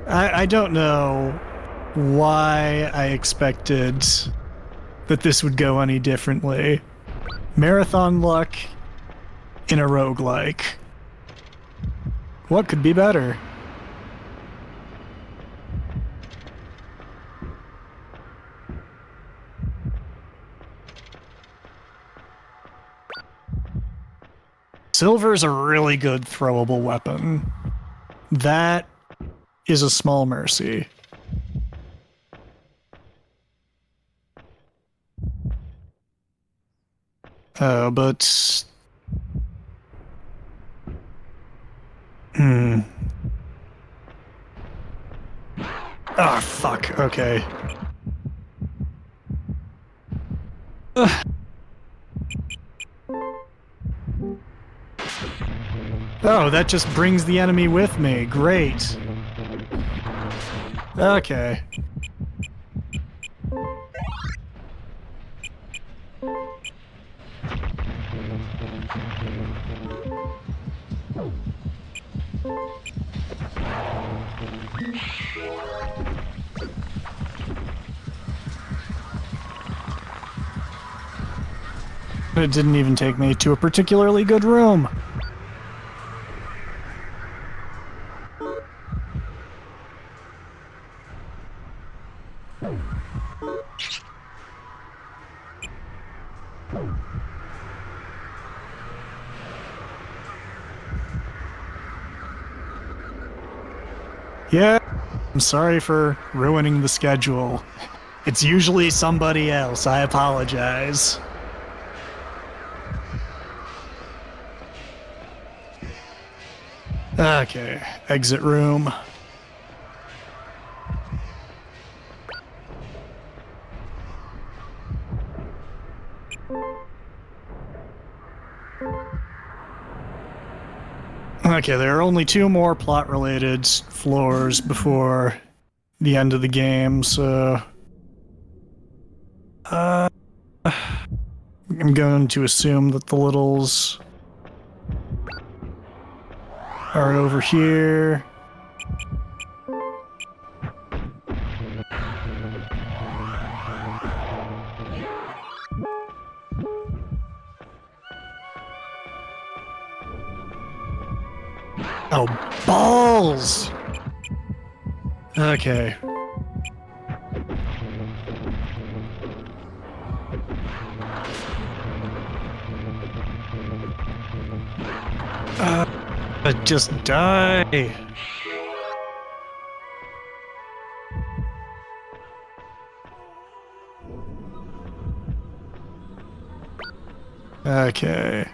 I don't know why I expected that this would go any differently. Marathon luck in a roguelike. What could be better? Silver's a really good throwable weapon. That is a small mercy. But... Ah, fuck, okay. Ugh. Oh, that just brings the enemy with me. Great. Okay. It didn't even take me to a particularly good room. Yeah, I'm sorry for ruining the schedule. It's usually somebody else. I apologize. Okay, exit room. Okay, there are only 2 more plot-related floors before the end of the game, so... I'm going to assume that the littles are over here. Oh, balls! Okay. Just die. Okay.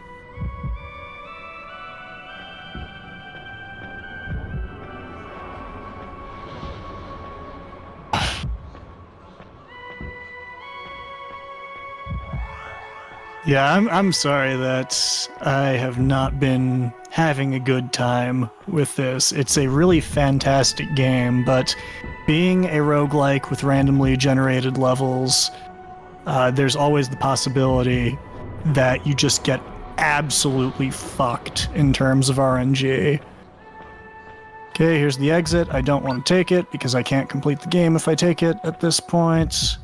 Yeah, I'm sorry that I have not been having a good time with this. It's a really fantastic game, but being a roguelike with randomly generated levels, there's always the possibility that you just get absolutely fucked in terms of RNG. Okay, here's the exit. I don't want to take it because I can't complete the game if I take it at this point.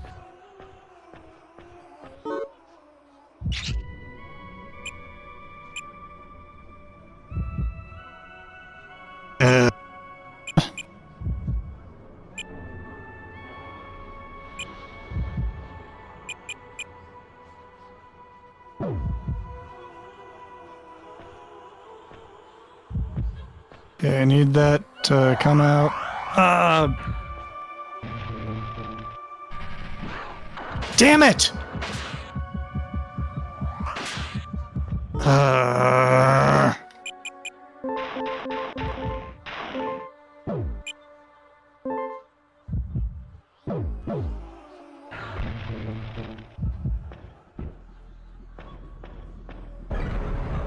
Okay, I need that to come out. Damn it!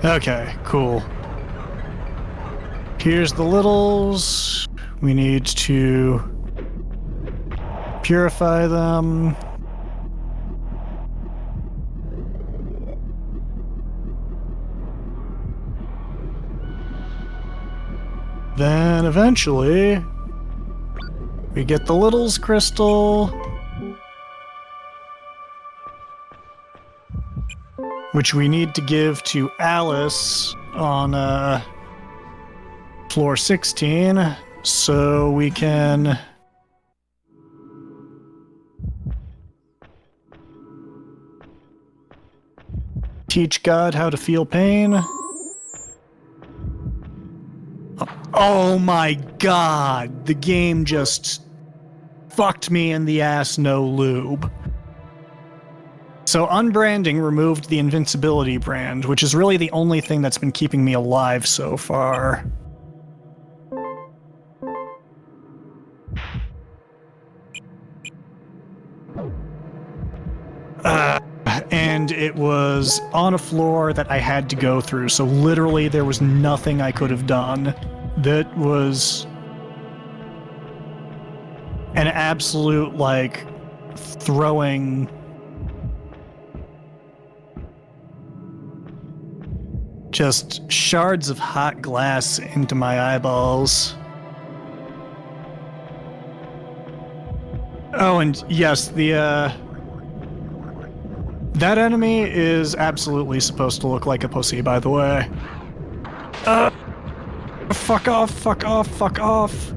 Okay, cool. Here's the littles. We need to purify them. Then eventually, we get the Littles crystal, which we need to give to Alice on floor 16, so we can teach God how to feel pain. Oh my god, the game just fucked me in the ass, no lube. So unbranding removed the invincibility brand, which is really the only thing that's been keeping me alive so far. And it was on a floor that I had to go through, so literally there was nothing I could have done. That was an absolute, like, throwing just shards of hot glass into my eyeballs. Oh, and yes, that enemy is absolutely supposed to look like a pussy, by the way. Fuck off, fuck off, fuck off.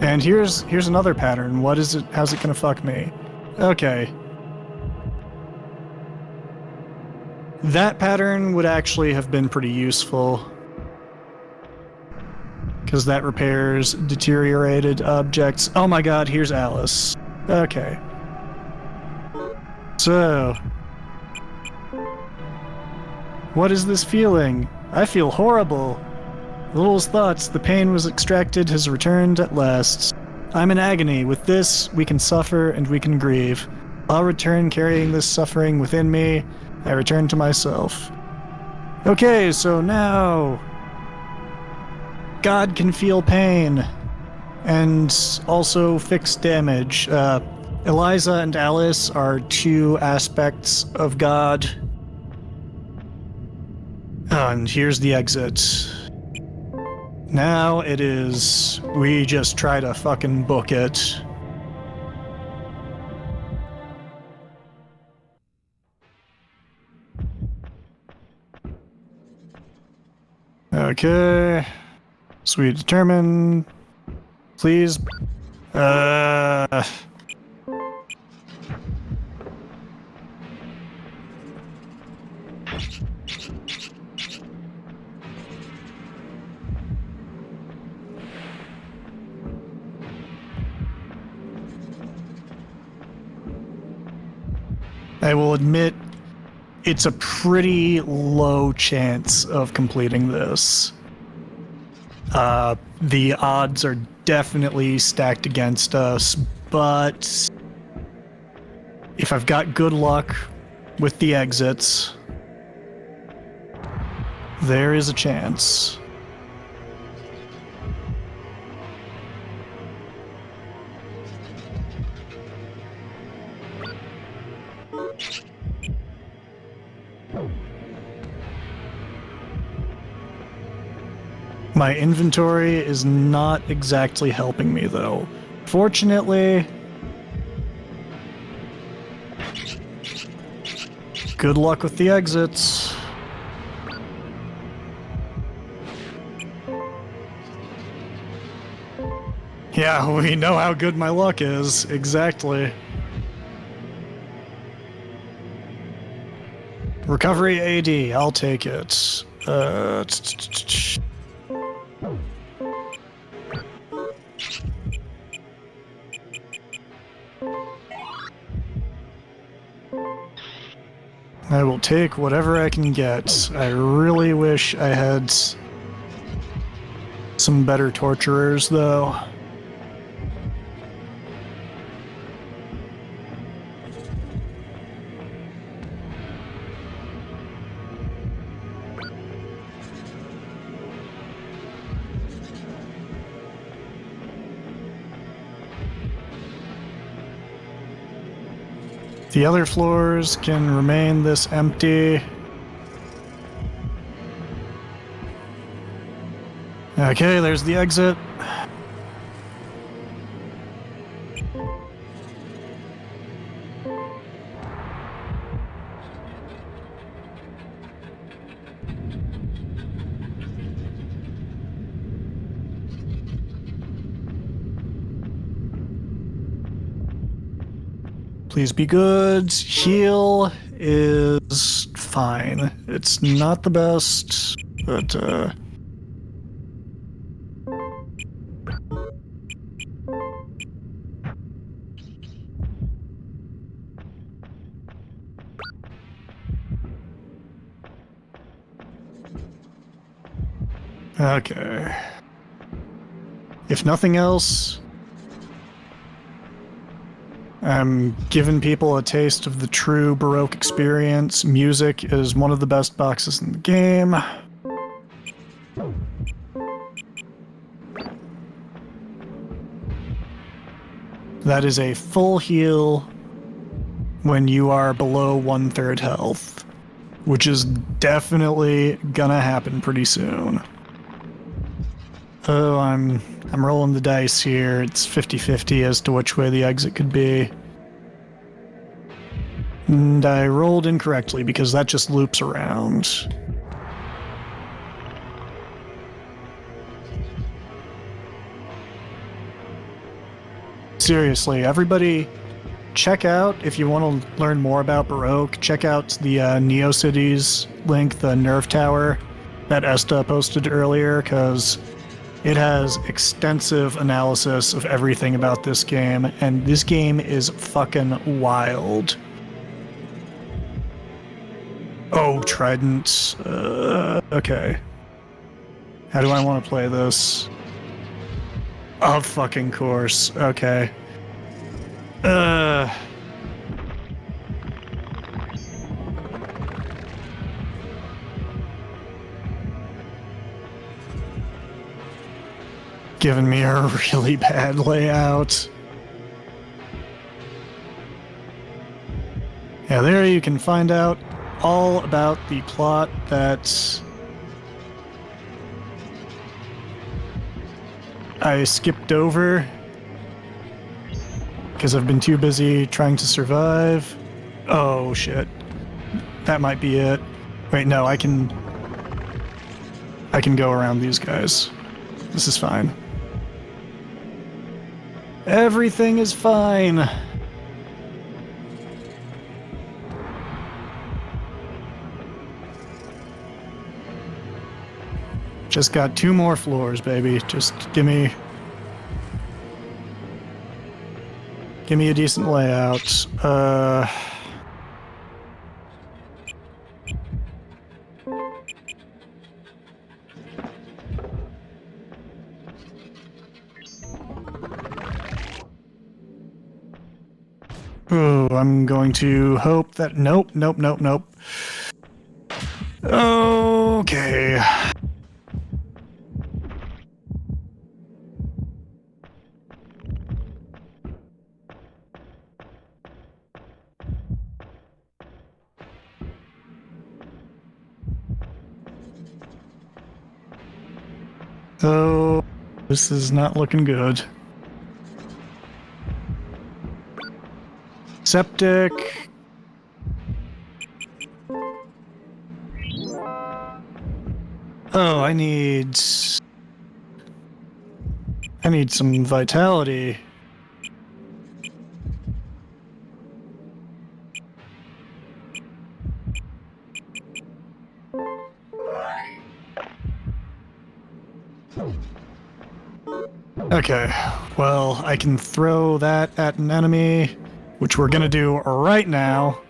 And here's another pattern. What is it? How's it gonna fuck me? Okay. That pattern would actually have been pretty useful, because that repairs deteriorated objects. Oh my god, here's Alice. Okay. So, what is this feeling? I feel horrible. Little's thoughts, the pain was extracted, has returned at last. I'm in agony. With this, we can suffer and we can grieve. I'll return carrying this suffering within me. I return to myself. Okay, so now God can feel pain and also fix damage. Eliza and Alice are two aspects of God. And here's the exit. Now it is, we just try to fucking book it. Okay. So we determine, please, I will admit, it's a pretty low chance of completing this. The odds are definitely stacked against us, but if I've got good luck with the exits, there is a chance. My inventory is not exactly helping me, though. Fortunately, good luck with the exits. Yeah, we know how good my luck is. Exactly. Recovery AD, I'll take it. I will take whatever I can get. I really wish I had some better torturers, though. The other floors can remain this empty. Okay, there's the exit. Please be good. Heal is fine. It's not the best, but okay. If nothing else, I'm giving people a taste of the true Baroque experience. Music is one of the best boxes in the game. That is a full heal when you are below 1/3 health, which is definitely gonna happen pretty soon. Oh, I'm rolling the dice here. It's 50-50 as to which way the exit could be. And I rolled incorrectly because that just loops around. Seriously, everybody, check out, if you want to learn more about Baroque, check out the NeoCities link, the Nerve Tower that Esta posted earlier, because it has extensive analysis of everything about this game, and this game is fucking wild. Oh, Trident. Okay. How do I want to play this? Of fucking course. Okay. Giving me a really bad layout. Yeah, there you can find out all about the plot that I skipped over because I've been too busy trying to survive. Oh shit. That might be it. Wait, no, I can go around these guys. This is fine. Everything is fine. Just got 2 more floors, baby. Just give me a decent layout. Oh, I'm going to hope that... Nope. Okay. Oh, this is not looking good. Septic. Oh, I need some vitality. Okay, well, I can throw that at an enemy, which we're gonna do right now.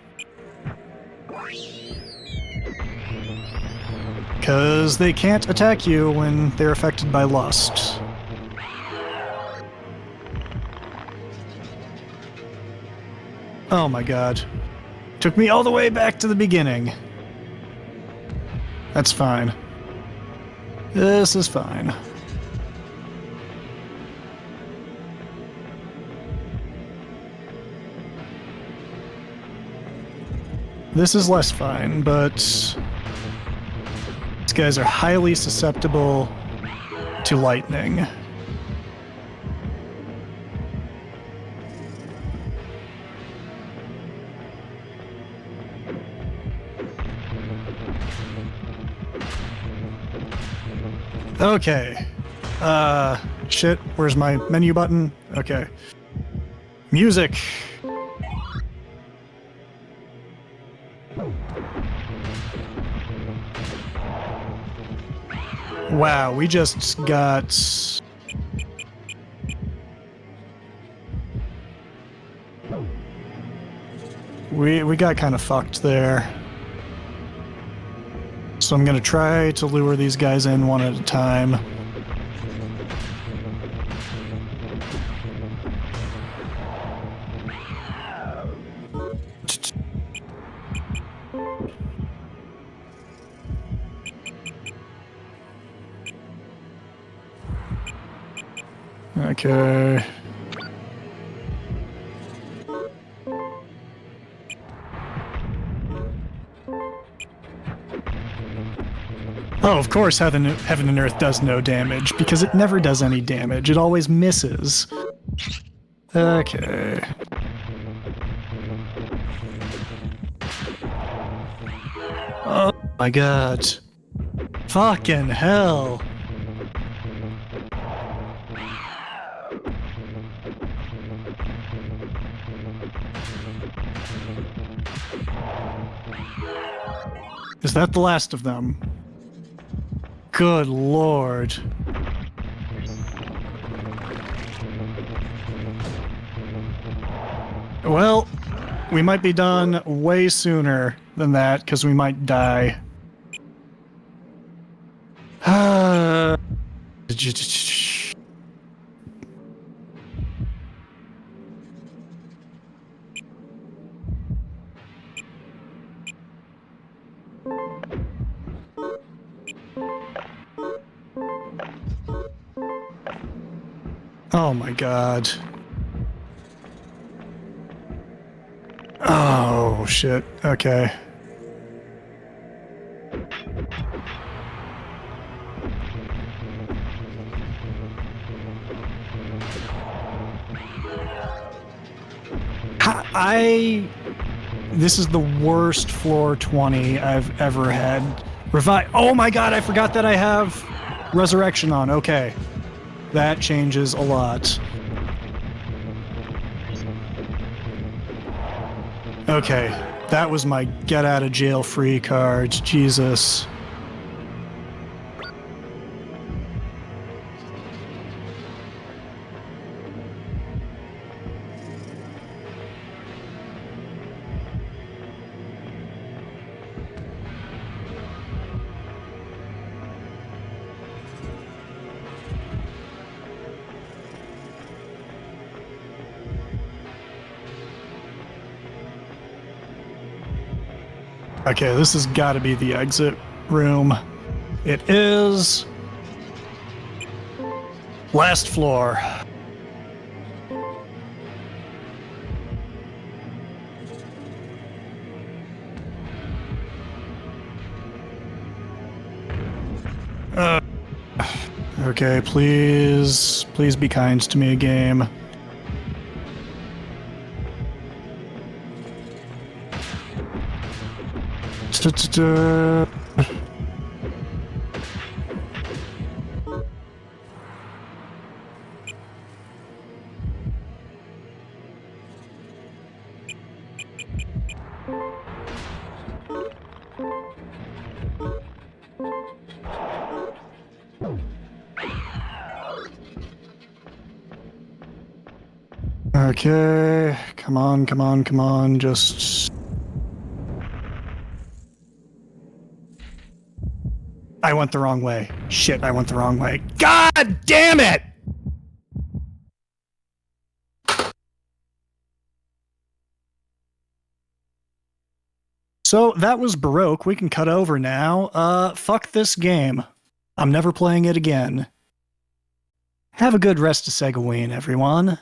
Because they can't attack you when they're affected by lust. Oh my god. Took me all the way back to the beginning. That's fine. This is fine. This is less fine, but these guys are highly susceptible to lightning. Okay. Shit, where's my menu button? Okay. Music. Wow, we just got... We got kind of fucked there. So I'm gonna try to lure these guys in one at a time. Okay. Oh, of course Heaven and Earth does no damage, because it never does any damage. It always misses. Okay. Oh my god. Fucking hell. Is that the last of them? Good lord. Well, we might be done way sooner than that, because we might die. Oh my god. Oh shit. Okay. This is the worst floor 20 I've ever had. Oh my god, I forgot that I have Resurrection on. Okay. That changes a lot. Okay, that was my get out of jail free card. Jesus. Okay, this has got to be the exit room. It is. Last floor. Okay, please be kind to me, game. Okay, come on, just... I went the wrong way. Shit, I went the wrong way. God damn it! So, that was Baroque. We can cut over now. Fuck this game. I'm never playing it again. Have a good rest of SEGAWEEN, everyone.